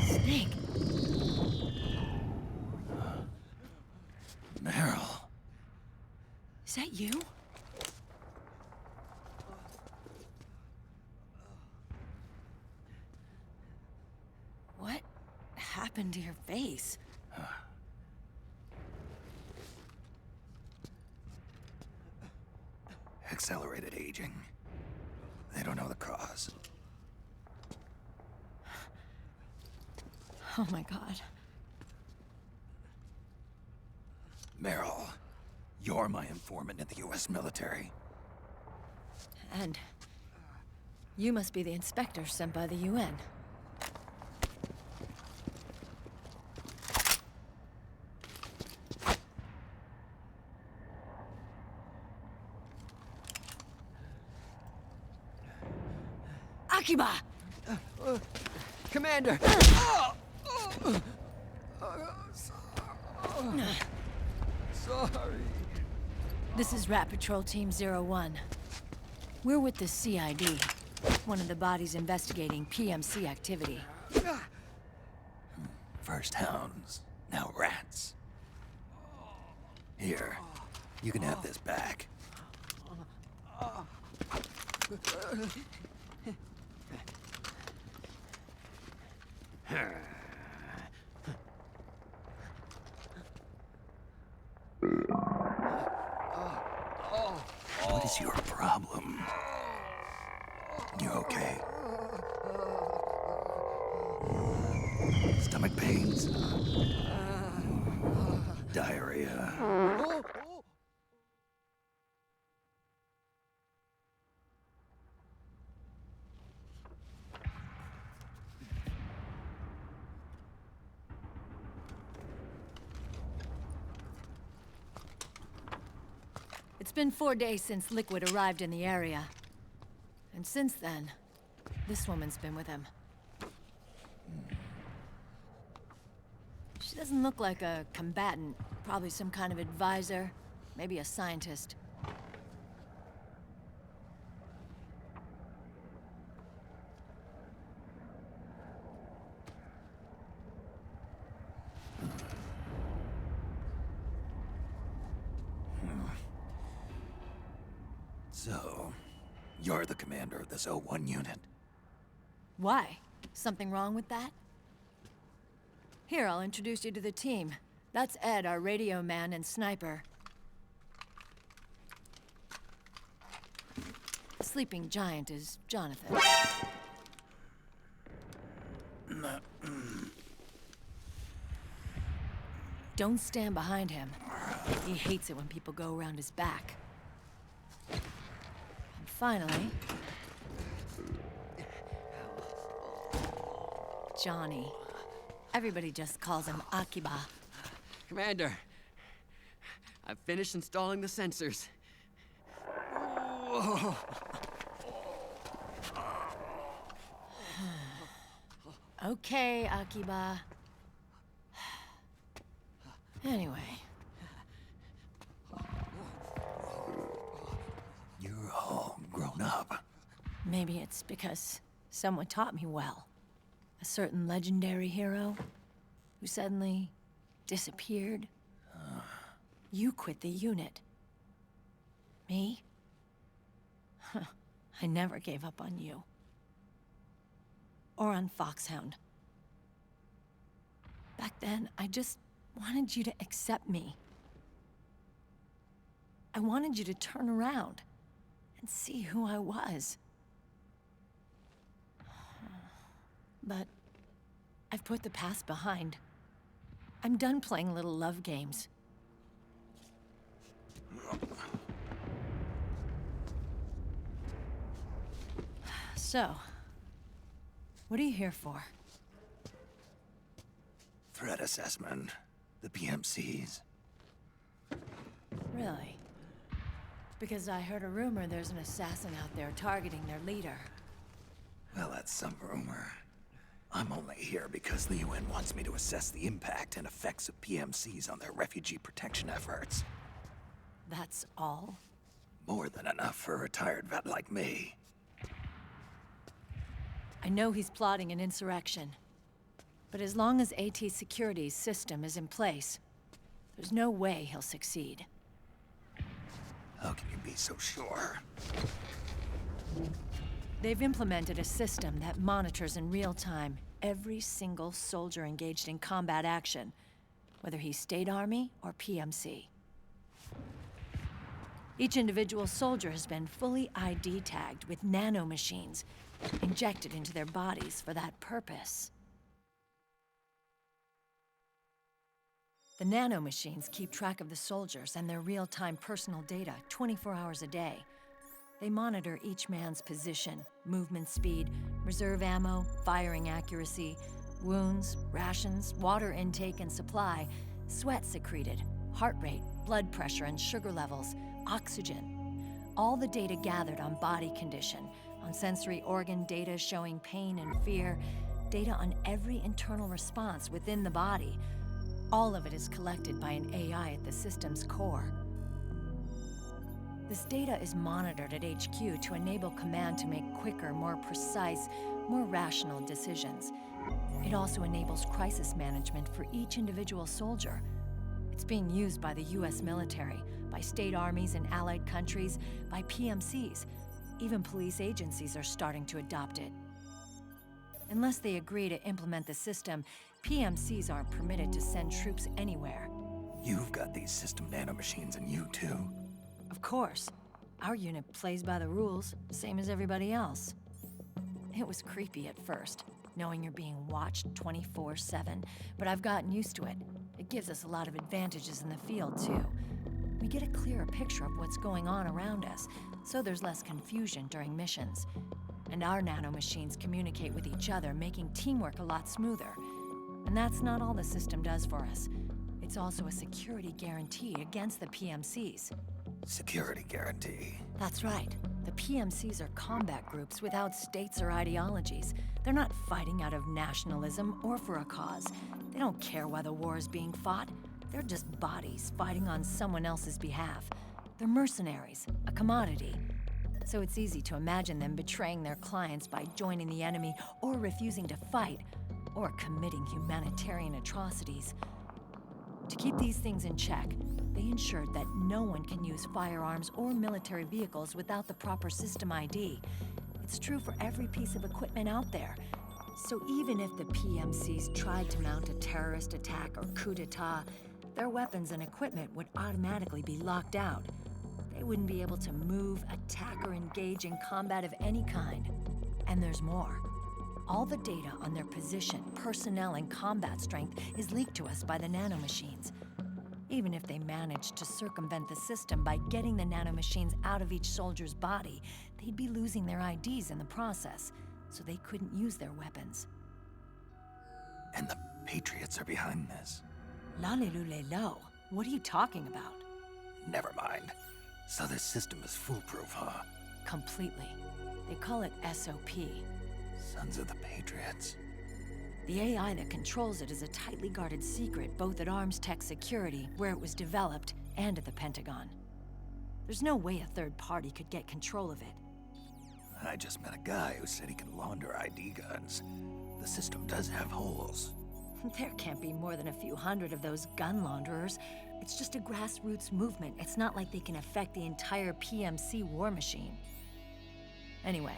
Speaker 8: Snake?
Speaker 2: Meryl.
Speaker 8: Is that you? What happened to your face?
Speaker 2: Accelerated aging. They don't know the cause.
Speaker 8: Oh my god.
Speaker 2: Meryl, you're my informant in the U.S. military.
Speaker 8: And you must be the inspector sent by the UN. Akiba!
Speaker 7: Commander! Sorry.
Speaker 8: This is Rat Patrol Team 01. We're with the CID. One of the bodies investigating PMC activity.
Speaker 2: First hounds, now rats. Here, you can have this back. What is your problem? You okay? Stomach pains? Diarrhea?
Speaker 8: It's been 4 days since Liquid arrived in the area. And since then, this woman's been with him. She doesn't look like a combatant. Probably some kind of advisor, maybe a scientist.
Speaker 2: So, you're the commander of this O1 unit?
Speaker 8: Why? Something wrong with that? Here, I'll introduce you to the team. That's Ed, our radio man and sniper. The sleeping giant is Jonathan. Don't stand behind him. He hates it when people go around his back. And finally... Johnny. Everybody just calls him Akiba.
Speaker 9: Commander, I've finished installing the sensors. Whoa.
Speaker 8: Okay, Akiba. Anyway.
Speaker 2: You're all grown up.
Speaker 8: Maybe it's because someone taught me well. A certain legendary hero who suddenly disappeared. You quit the unit. Me? I never gave up on you. Or on Foxhound. Back then, I just wanted you to accept me. I wanted you to turn around and see who I was. But I've put the past behind. I'm done playing little love games. So, what are you here for?
Speaker 2: Threat assessment. The PMCs.
Speaker 8: Really? Because I heard a rumor there's an assassin out there targeting their leader.
Speaker 2: Well, that's some rumor. I'm only here because the UN wants me to assess the impact and effects of PMCs on their refugee protection efforts.
Speaker 8: That's all?
Speaker 2: More than enough for a retired vet like me.
Speaker 8: I know he's plotting an insurrection. But as long as AT Security's system is in place, there's no way he'll succeed.
Speaker 2: How can you be so sure?
Speaker 8: They've implemented a system that monitors in real time every single soldier engaged in combat action, whether he's State Army or PMC. Each individual soldier has been fully ID tagged with nanomachines injected into their bodies for that purpose. The nanomachines keep track of the soldiers and their real-time personal data 24 hours a day. They monitor each man's position, movement speed, reserve ammo, firing accuracy, wounds, rations, water intake and supply, sweat secreted, heart rate, blood pressure and sugar levels, oxygen. All the data gathered on body condition, on sensory organ data showing pain and fear, data on every internal response within the body. All of it is collected by an AI at the system's core. This data is monitored at HQ to enable command to make quicker, more precise, more rational decisions. It also enables crisis management for each individual soldier. It's being used by the US military, by state armies in allied countries, by PMCs. Even police agencies are starting to adopt it. Unless they agree to implement the system, PMCs aren't permitted to send troops anywhere.
Speaker 2: You've got these system nanomachines in you, too.
Speaker 8: Of course. Our unit plays by the rules, same as everybody else. It was creepy at first, knowing you're being watched 24/7, but I've gotten used to it. It gives us a lot of advantages in the field, too. We get a clearer picture of what's going on around us, so there's less confusion during missions. And our nanomachines communicate with each other, making teamwork a lot smoother. And that's not all the system does for us. It's also a security guarantee against the PMCs.
Speaker 2: Security guarantee.
Speaker 8: That's right. The PMCs are combat groups without states or ideologies. They're not fighting out of nationalism or for a cause. They don't care why the war is being fought. They're just bodies fighting on someone else's behalf. They're mercenaries, a commodity. So it's easy to imagine them betraying their clients by joining the enemy or refusing to fight, or committing humanitarian atrocities. To keep these things in check, they ensured that no one can use firearms or military vehicles without the proper system ID. It's true for every piece of equipment out there. So even if the PMCs tried to mount a terrorist attack or coup d'etat, their weapons and equipment would automatically be locked out. They wouldn't be able to move, attack, or engage in combat of any kind. And there's more. All the data on their position, personnel, and combat strength is leaked to us by the nanomachines. Even if they managed to circumvent the system by getting the nanomachines out of each soldier's body, they'd be losing their IDs in the process, so they couldn't use their weapons.
Speaker 2: And the Patriots are behind this.
Speaker 8: Lalilulelo, what are you talking about?
Speaker 2: Never mind. So this system is foolproof, huh?
Speaker 8: Completely. They call it SOP.
Speaker 2: Sons of the Patriots.
Speaker 8: The AI that controls it is a tightly guarded secret, both at Arms Tech Security, where it was developed, and at the Pentagon. There's no way a third party could get control of it.
Speaker 2: I just met a guy who said he can launder ID guns. The system does have holes.
Speaker 8: There can't be more than a few hundred of those gun launderers. It's just a grassroots movement. It's not like they can affect the entire PMC war machine. Anyway,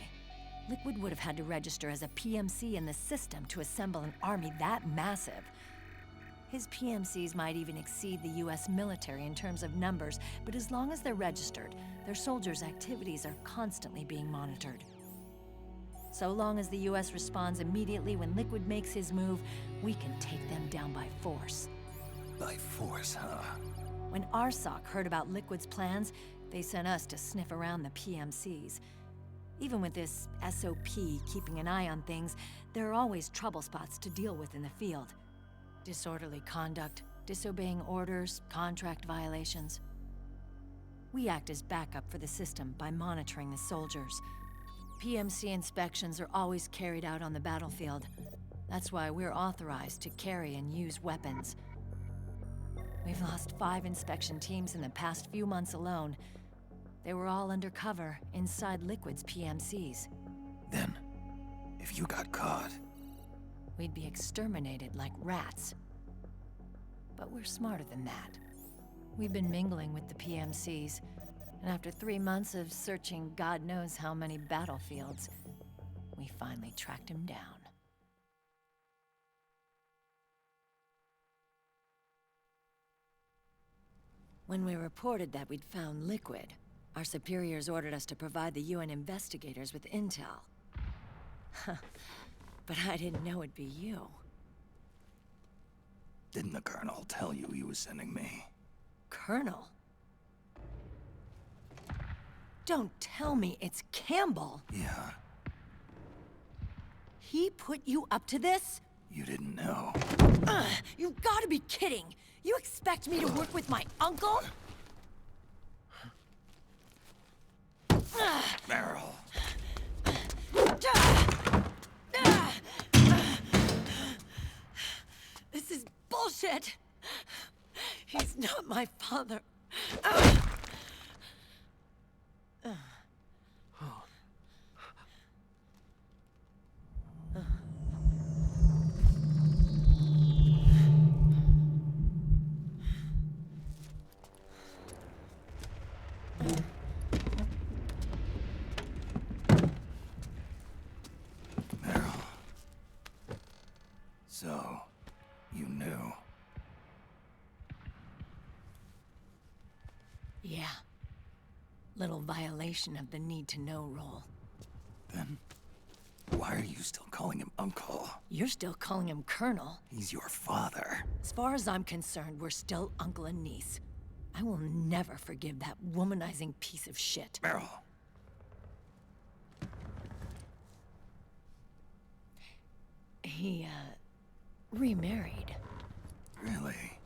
Speaker 8: Liquid would have had to register as a PMC in the system to assemble an army that massive. His PMCs might even exceed the US military in terms of numbers, but as long as they're registered, their soldiers' activities are constantly being monitored. So long as the US responds immediately when Liquid makes his move, we can take them down by force.
Speaker 2: By force, huh?
Speaker 8: When RSOC heard about Liquid's plans, they sent us to sniff around the PMCs. Even with this SOP keeping an eye on things, there are always trouble spots to deal with in the field. Disorderly conduct, disobeying orders, contract violations. We act as backup for the system by monitoring the soldiers. PMC inspections are always carried out on the battlefield. That's why we're authorized to carry and use weapons. We've lost 5 inspection teams in the past few months alone. They were all undercover inside Liquid's PMCs.
Speaker 2: Then, if you got caught...
Speaker 8: we'd be exterminated like rats. But we're smarter than that. We've been mingling with the PMCs, and after 3 months of searching God knows how many battlefields, we finally tracked him down. When we reported that we'd found Liquid, our superiors ordered us to provide the UN investigators with intel. But I didn't know it'd be you.
Speaker 2: Didn't the Colonel tell you he was sending me?
Speaker 8: Colonel? Don't tell me it's Campbell!
Speaker 2: Yeah.
Speaker 8: He put you up to this?
Speaker 2: You didn't know.
Speaker 8: You've gotta be kidding! You expect me to work with my uncle?
Speaker 2: Meryl.
Speaker 8: This is bullshit! He's not my father.
Speaker 2: Meryl. So, you knew.
Speaker 8: Yeah. Little violation of the need-to-know rule.
Speaker 2: Then, why are you still calling him Uncle?
Speaker 8: You're still calling him Colonel.
Speaker 2: He's your father.
Speaker 8: As far as I'm concerned, we're still uncle and niece. I will never forgive that womanizing piece of shit.
Speaker 2: Meryl.
Speaker 8: He, remarried.
Speaker 2: Really?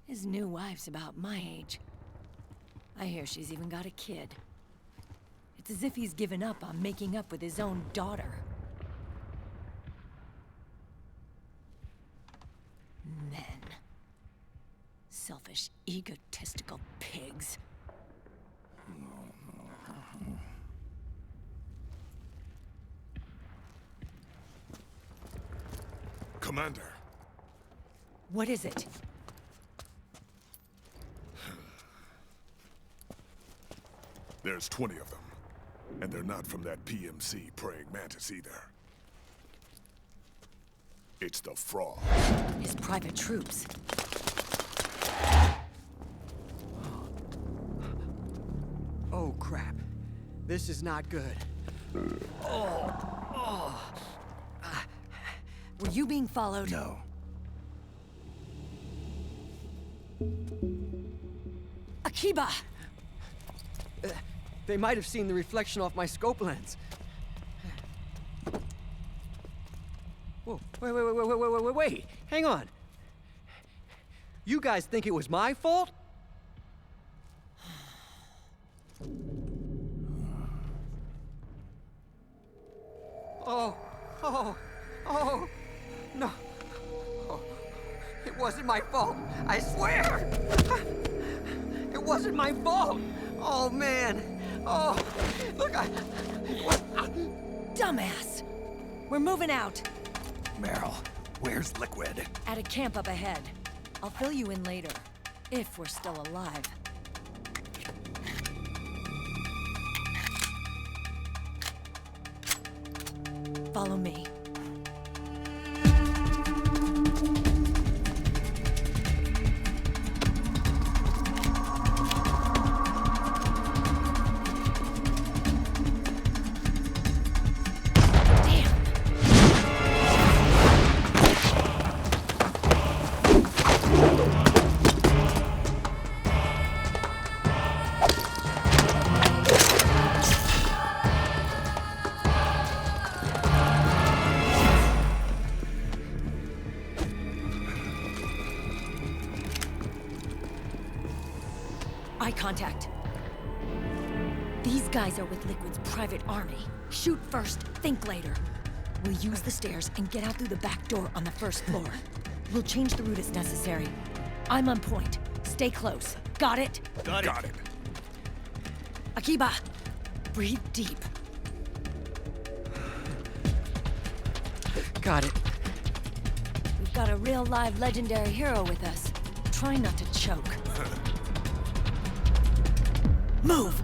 Speaker 8: His new wife's about my age. I hear she's even got a kid. It's as if he's given up on making up with his own daughter. Men. Selfish, egotistical pigs.
Speaker 10: Commander.
Speaker 8: What is it?
Speaker 10: There's 20 of them. And they're not from that PMC praying mantis either. It's the Frog.
Speaker 8: His private troops.
Speaker 9: Oh, crap. This is not good.
Speaker 8: Were you being followed?
Speaker 2: No.
Speaker 8: Akiba!
Speaker 9: They might have seen the reflection off my scope lens. Whoa, wait. Hang on. You guys think it was my fault? Oh, no. Oh, it wasn't my fault, I swear! It wasn't my fault! Oh, man. Oh, look,
Speaker 8: Dumbass! We're moving out.
Speaker 2: Meryl, where's Liquid?
Speaker 8: At a camp up ahead. I'll fill you in later. If we're still alive. Follow me. Eye contact. These guys are with Liquid's private army. Shoot first, think later. We'll use the stairs and get out through the back door on the first floor. We'll change the route as necessary. I'm on point. Stay close. Got it?
Speaker 10: Got it.
Speaker 8: Akiba, breathe deep.
Speaker 9: got it.
Speaker 8: We've got a real live legendary hero with us. Try not to choke. Move!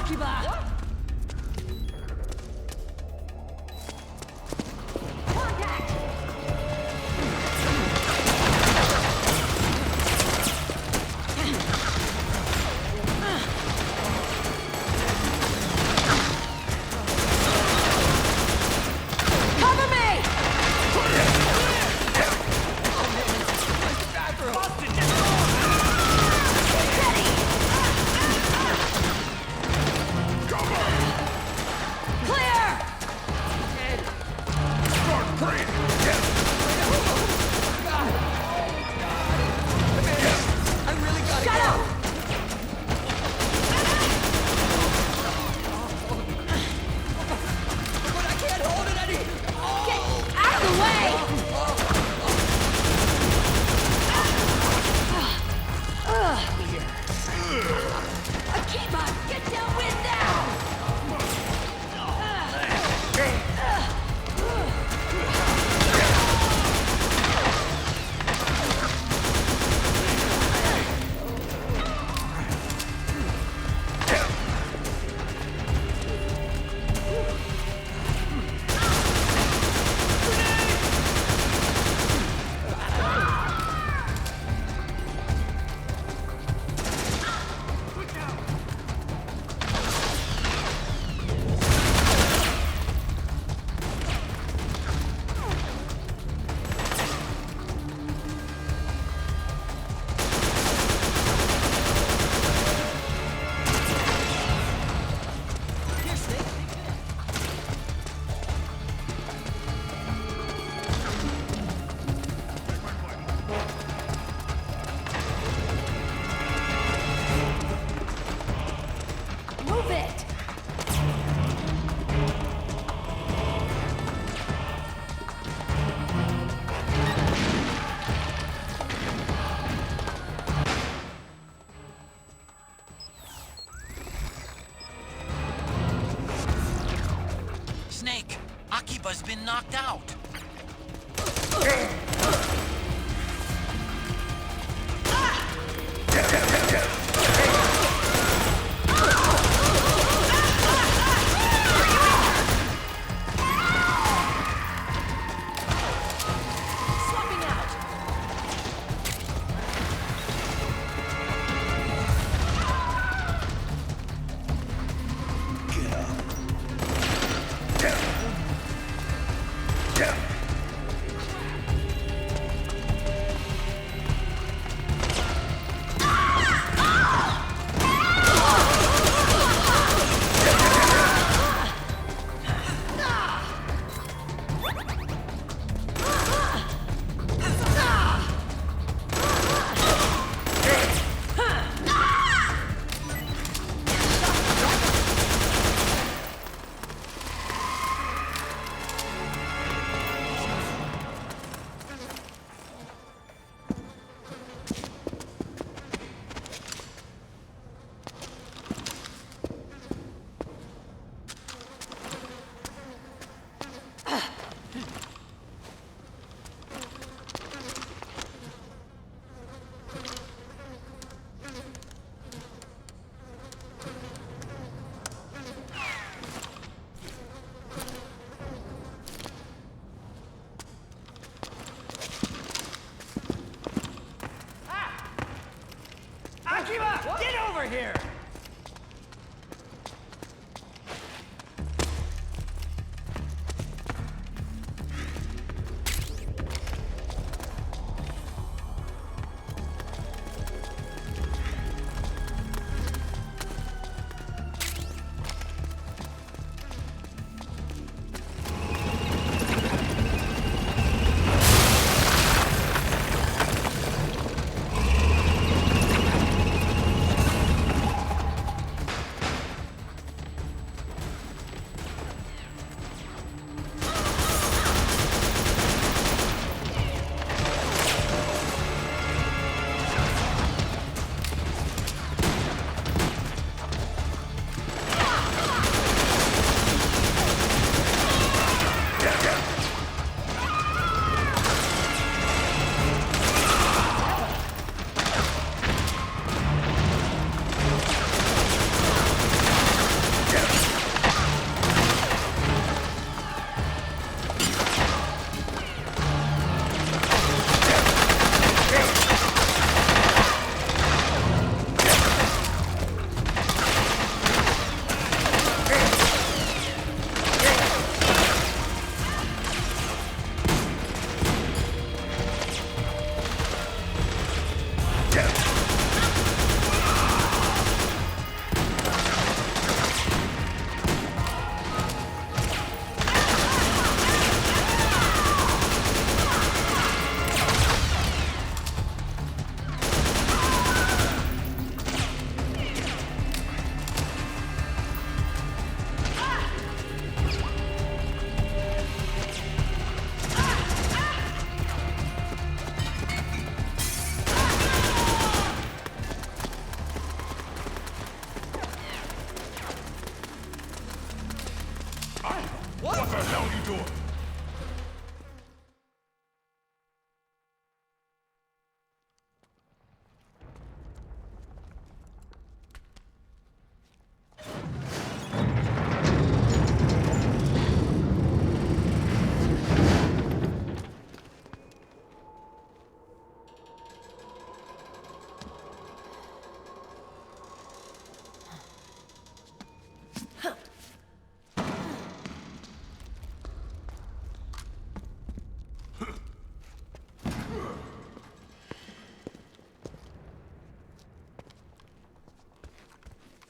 Speaker 8: Akiba! Contact! Cover me! Clear!
Speaker 9: I really gotta
Speaker 8: Shut
Speaker 9: go.
Speaker 8: up!
Speaker 9: But I can't hold it any.
Speaker 8: Get out of the way! Akiba, get downwind now! Move it!
Speaker 7: Snake, Akiba's been knocked out.
Speaker 8: Swapping out!
Speaker 5: Akiba, get over here!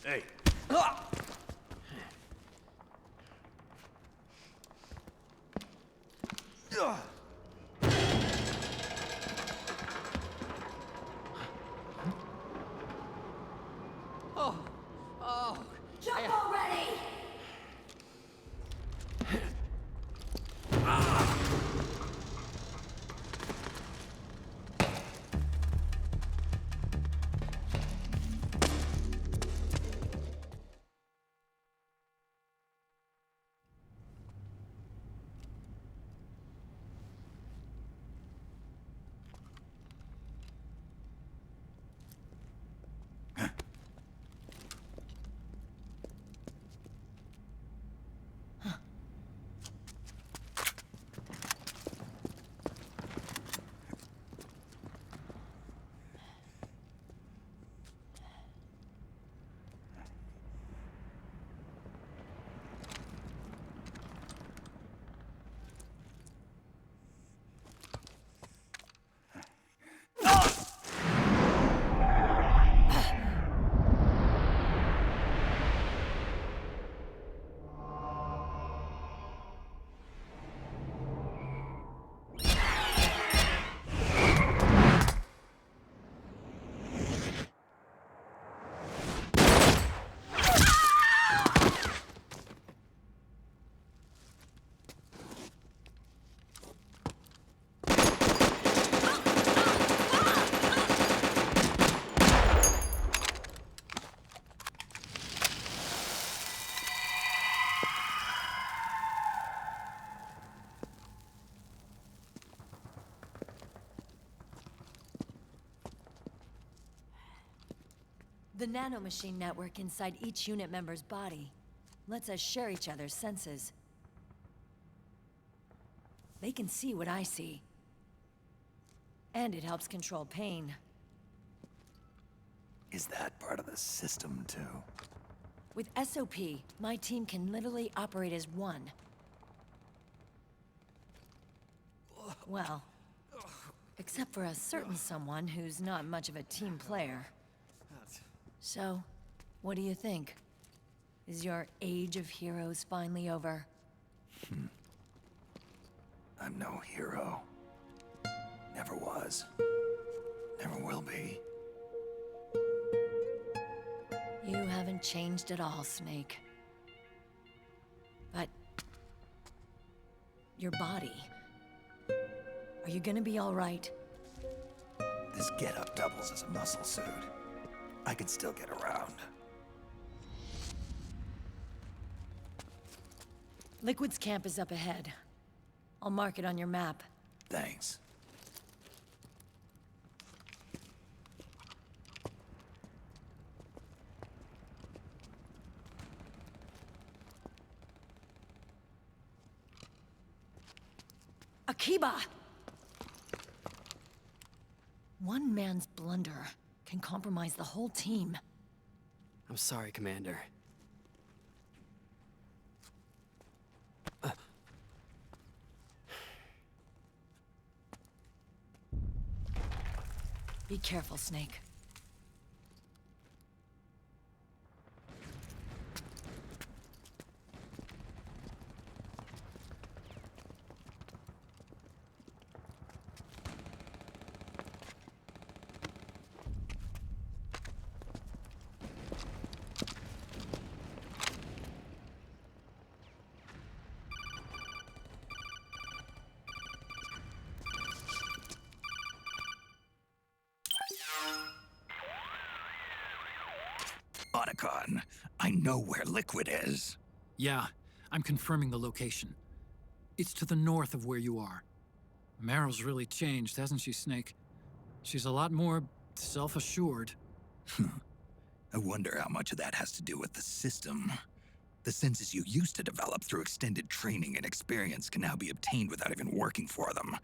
Speaker 10: Hey.
Speaker 8: Jump already! The nanomachine network inside each unit member's body lets us share each other's senses. They can see what I see. And it helps control pain.
Speaker 2: Is that part of the system, too?
Speaker 8: With SOP, my team can literally operate as one. Well, except for a certain someone who's not much of a team player. So, what do you think? Is your age of heroes finally over?
Speaker 2: I'm no hero. Never was. Never will be.
Speaker 8: You haven't changed at all, Snake. But... your body... are you gonna be all right?
Speaker 2: This getup doubles as a muscle suit. I can still get around.
Speaker 8: Liquid's camp is up ahead. I'll mark it on your map.
Speaker 2: Thanks.
Speaker 8: Akiba! One man's blunder can compromise the whole team.
Speaker 9: I'm sorry, Commander.
Speaker 8: Be careful, Snake.
Speaker 2: Otacon, I know where Liquid is.
Speaker 1: Yeah, I'm confirming the location. It's to the north of where you are. Meryl's really changed, hasn't she, Snake? She's a lot more self-assured.
Speaker 2: I wonder how much of that has to do with the system. The senses you used to develop through extended training and experience can now be obtained without even working for them.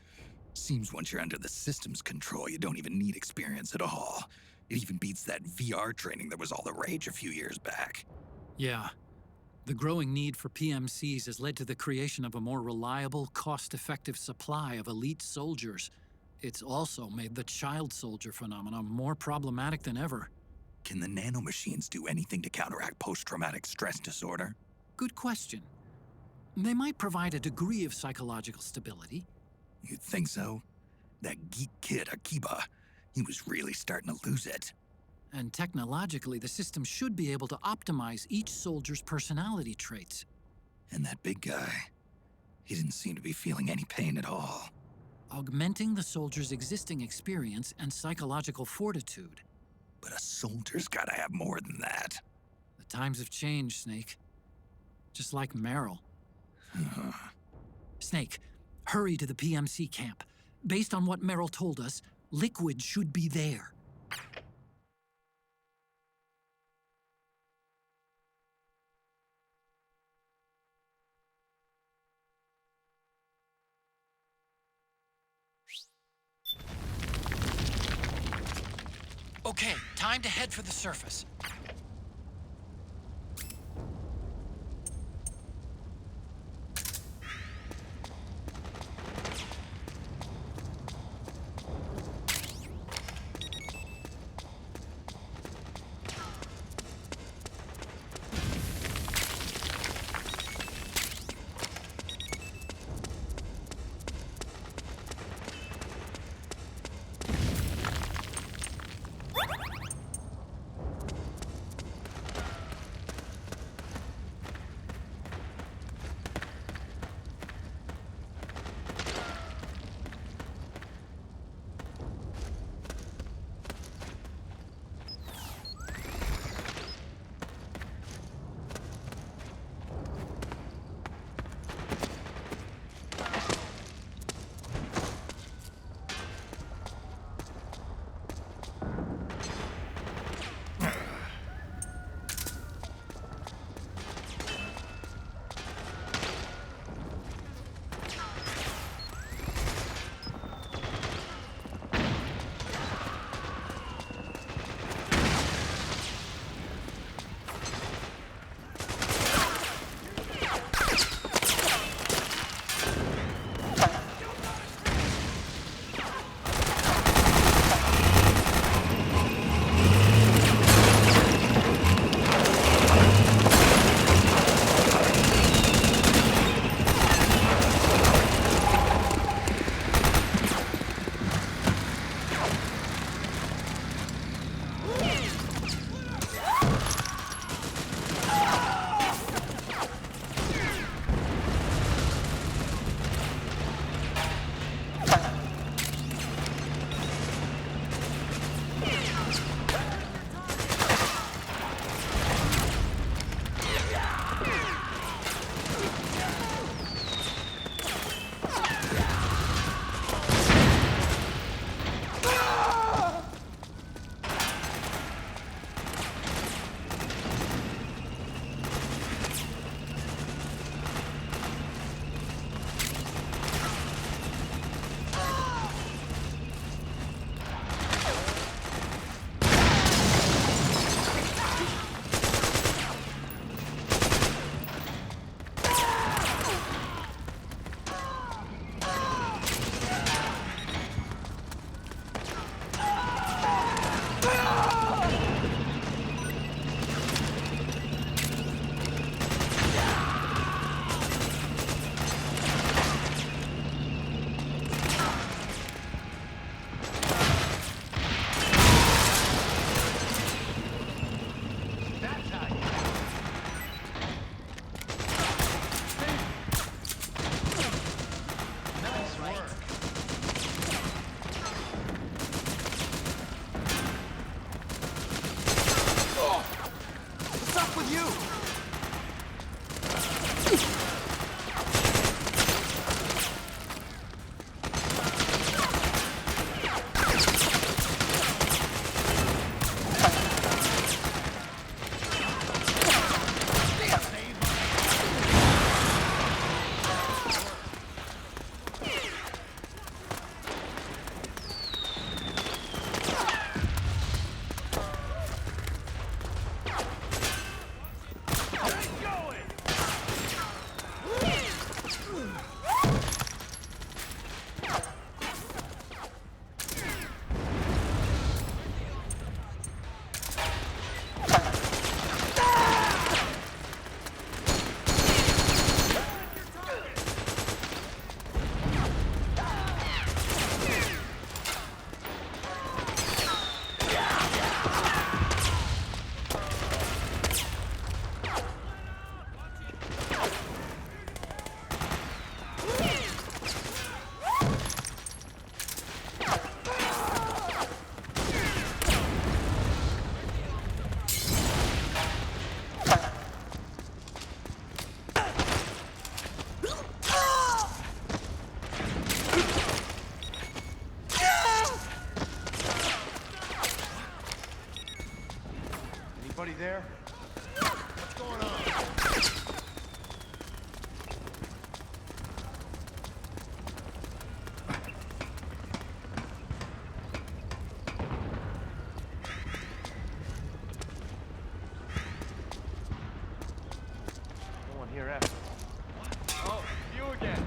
Speaker 2: Seems once you're under the system's control, you don't even need experience at all. It even beats that VR training that was all the rage a few years back.
Speaker 1: Yeah, The growing need for PMCs has led to the creation of a more reliable, cost-effective supply of elite soldiers. It's also made the child soldier phenomenon more problematic than ever.
Speaker 2: Can the nanomachines do anything to counteract post-traumatic stress disorder?
Speaker 1: Good question. They might provide a degree of psychological stability.
Speaker 2: You'd think so? That geek kid, Akiba, he was really starting to lose it.
Speaker 1: And technologically, the system should be able to optimize each soldier's personality traits.
Speaker 2: And that big guy, he didn't seem to be feeling any pain at all.
Speaker 1: Augmenting the soldier's existing experience and psychological fortitude.
Speaker 2: But a soldier's gotta have more than that.
Speaker 1: The times have changed, Snake. Just like Meryl. Snake, hurry to the PMC camp. Based on what Meryl told us, Liquid should be there. Okay, time to head for the surface.
Speaker 5: Anybody there?
Speaker 10: What's going on?
Speaker 5: No one here after. Oh, you again.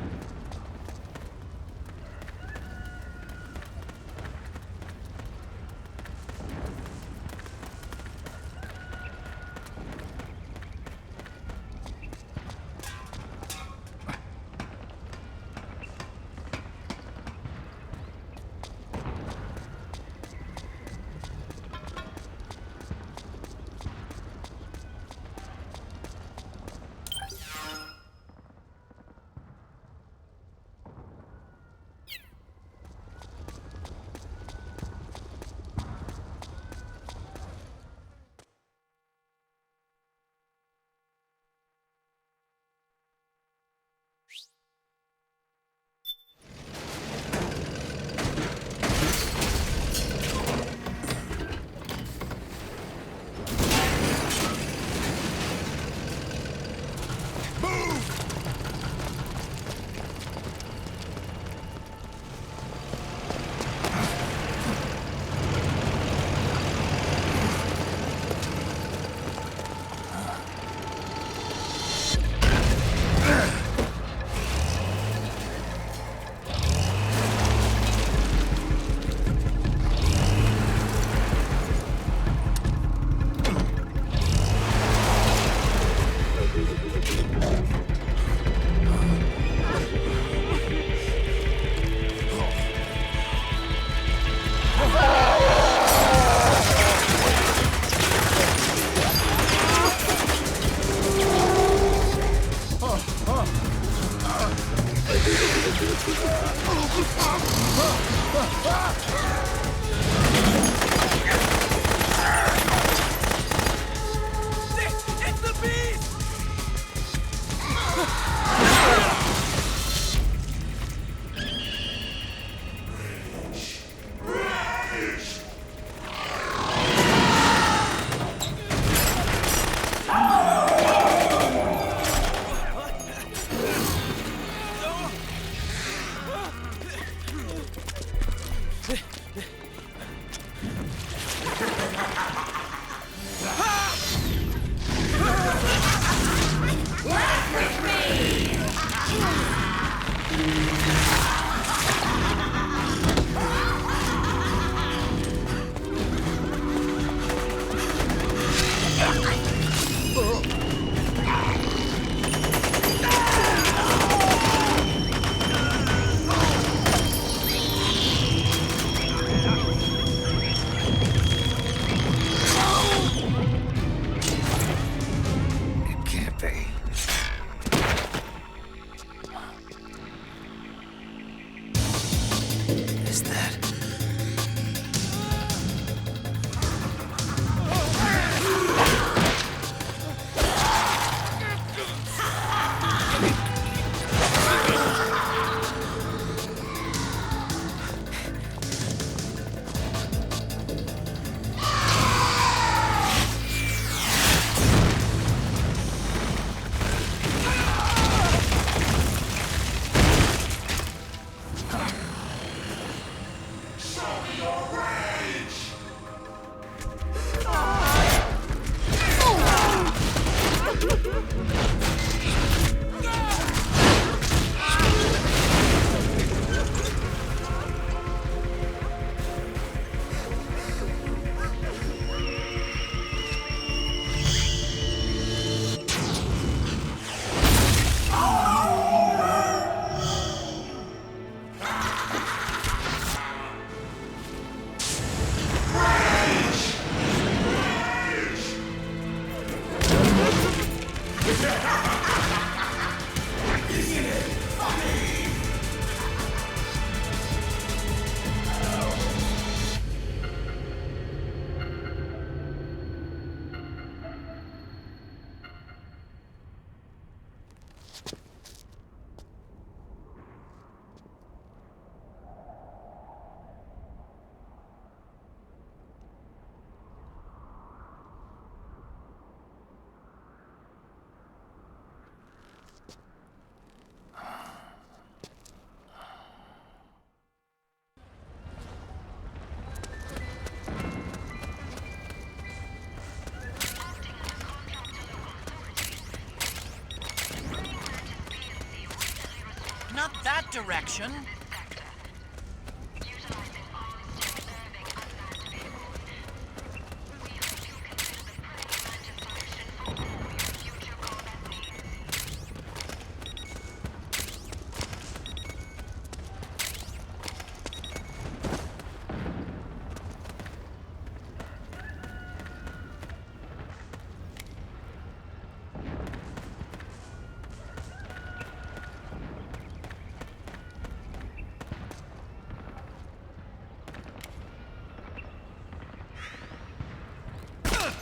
Speaker 1: that direction.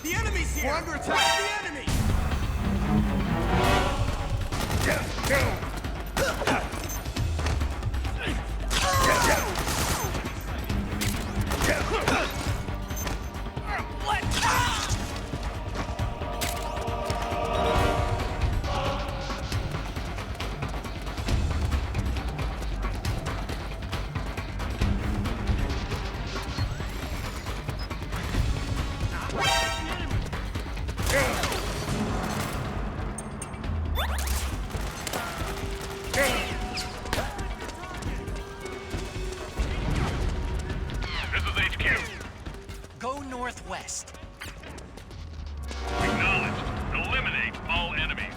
Speaker 7: The enemy's here! We're under attack! The enemy!
Speaker 1: Go northwest.
Speaker 11: Acknowledged. Eliminate all enemies.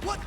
Speaker 7: What?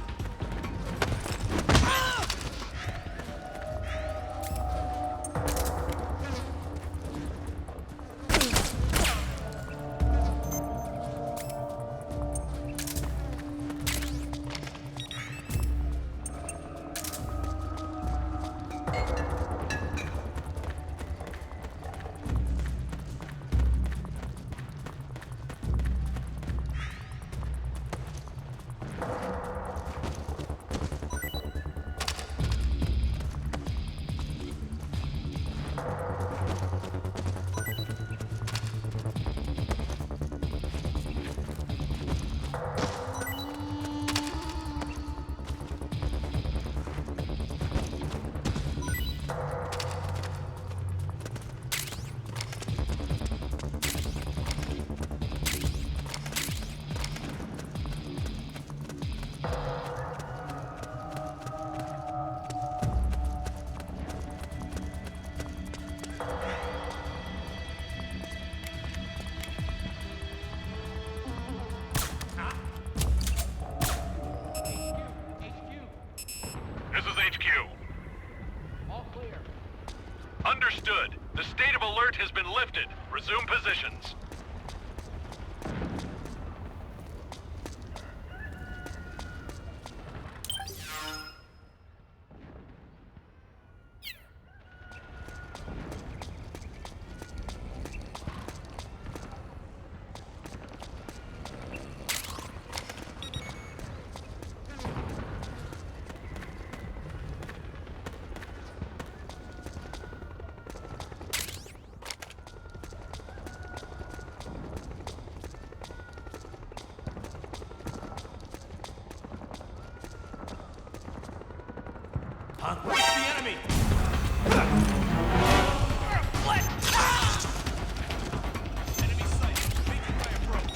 Speaker 11: This is HQ.
Speaker 5: All clear.
Speaker 11: Understood. The state of alert has been lifted. Resume positions.
Speaker 7: Reach the enemy! Enemy sighted. Making my approach.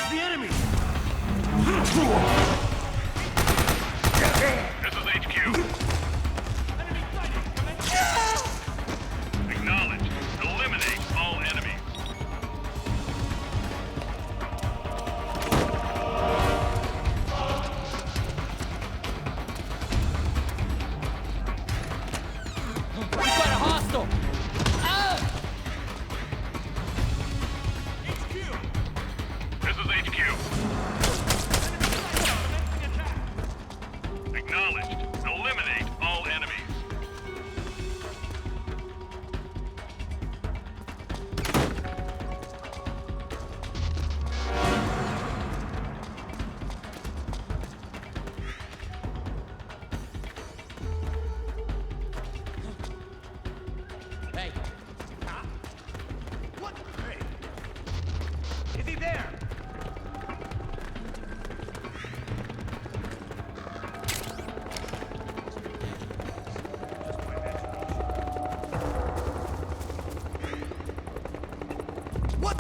Speaker 11: the enemy! This is HQ. Acknowledged. Eliminate all enemies.
Speaker 9: We've got a hostile!
Speaker 11: This is HQ. Acknowledged. Eliminate all enemies.
Speaker 9: Hey,
Speaker 5: What? Hey. Is he there? What?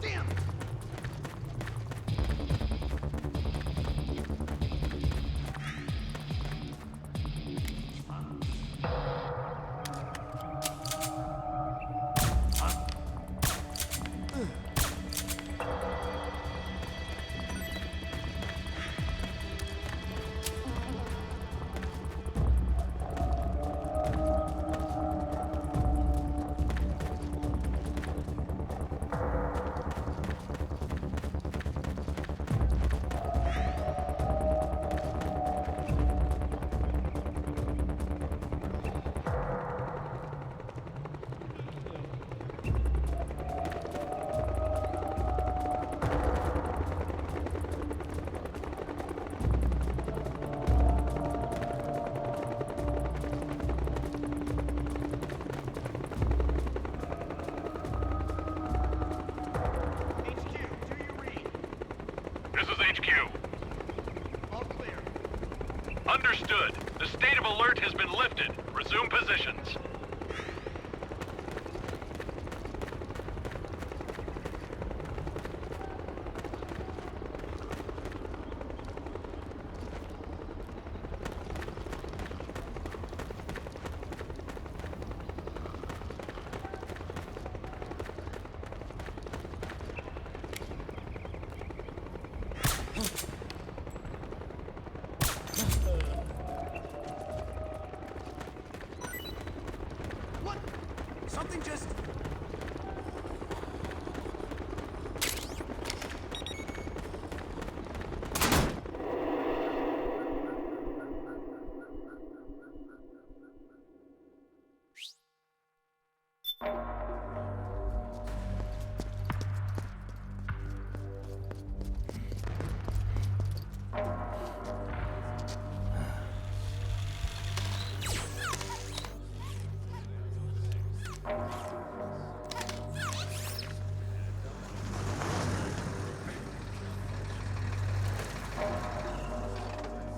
Speaker 5: Damn! HQ, do you read?
Speaker 11: This is HQ.
Speaker 5: All clear.
Speaker 11: Understood. The state of alert has been lifted. Resume positions.
Speaker 5: What? Something just...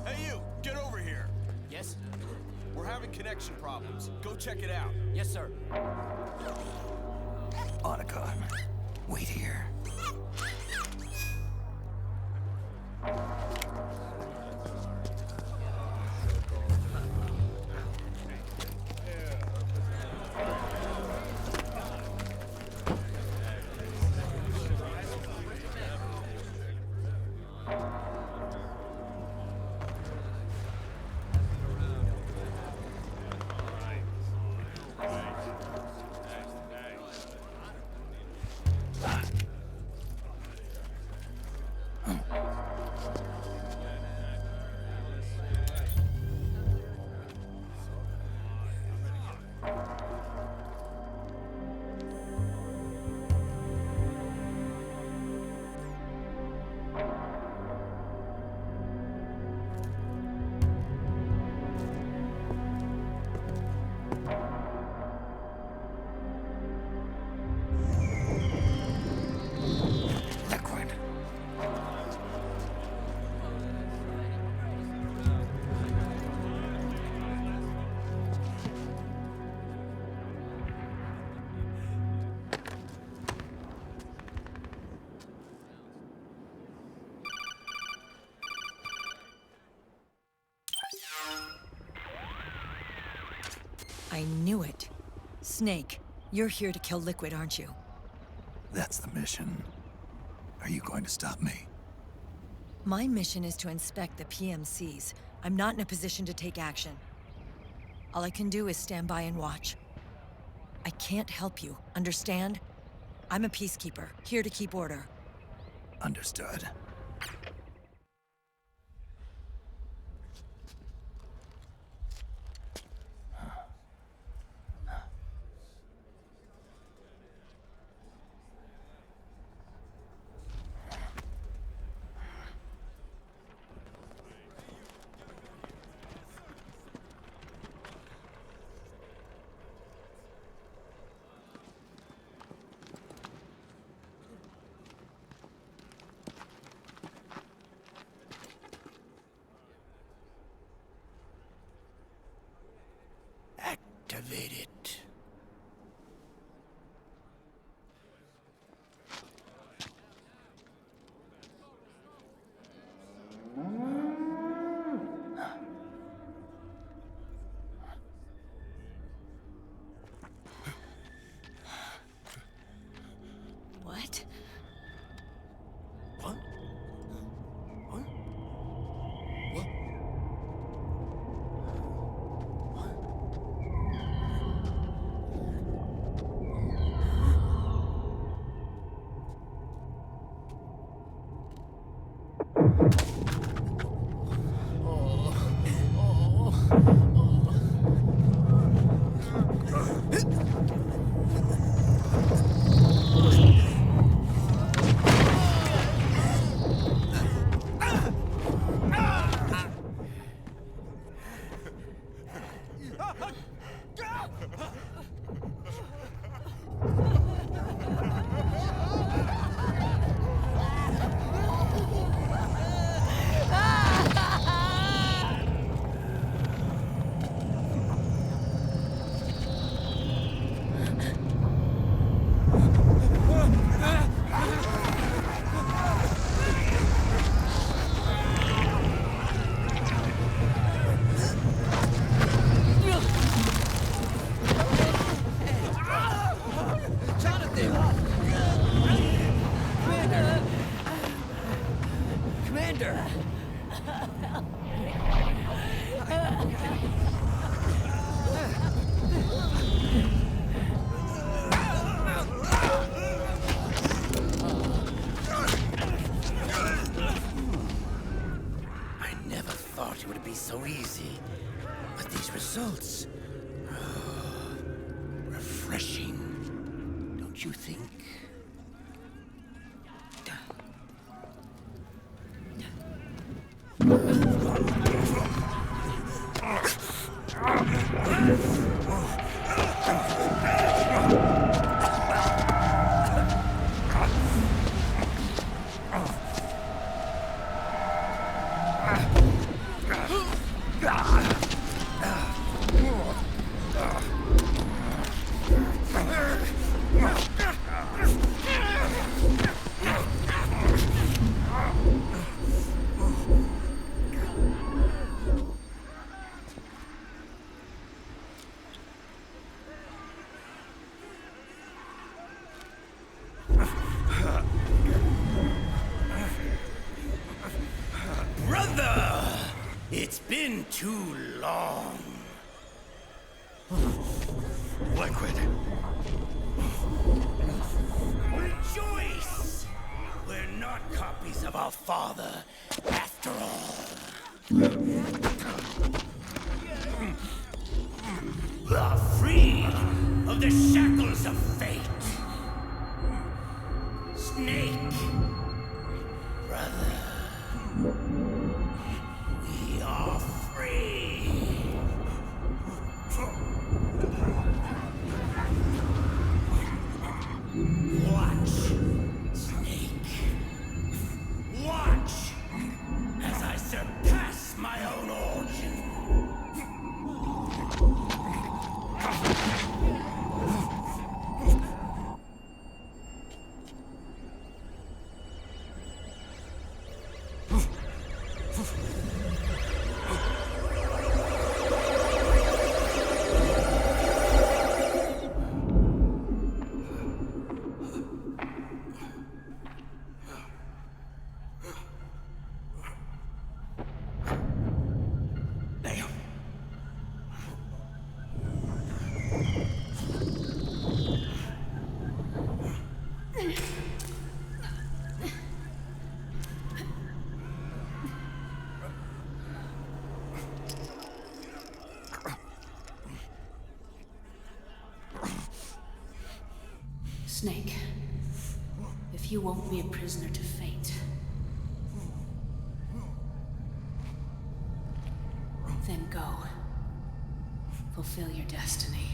Speaker 12: Hey you, get over here.
Speaker 9: yes?
Speaker 12: We're having connection problems. Go check it out.
Speaker 9: Yes, sir.
Speaker 2: Otacon, wait here.
Speaker 8: I knew it. Snake, you're here to kill Liquid, aren't you?
Speaker 2: That's the mission. Are you going to stop me?
Speaker 8: My mission is to inspect the PMCs. I'm not in a position to take action. All I can do is stand by and watch. I can't help you, understand? I'm a peacekeeper, here to keep order.
Speaker 2: Understood.
Speaker 6: Activate it.
Speaker 8: What?
Speaker 6: What? What? What?
Speaker 9: Commander!
Speaker 6: I never thought it would be so easy. But these results... refreshing. Don't you think? Brother! It's been too long.
Speaker 2: Liquid.
Speaker 6: Rejoice! We're not copies of our father, after all. Are free of the shackles of fate. Snake, brother, we are free. Watch, Snake. Watch as I surpass my own origin.
Speaker 13: Snake, if you won't be a prisoner to fate, then go. Fulfill your destiny.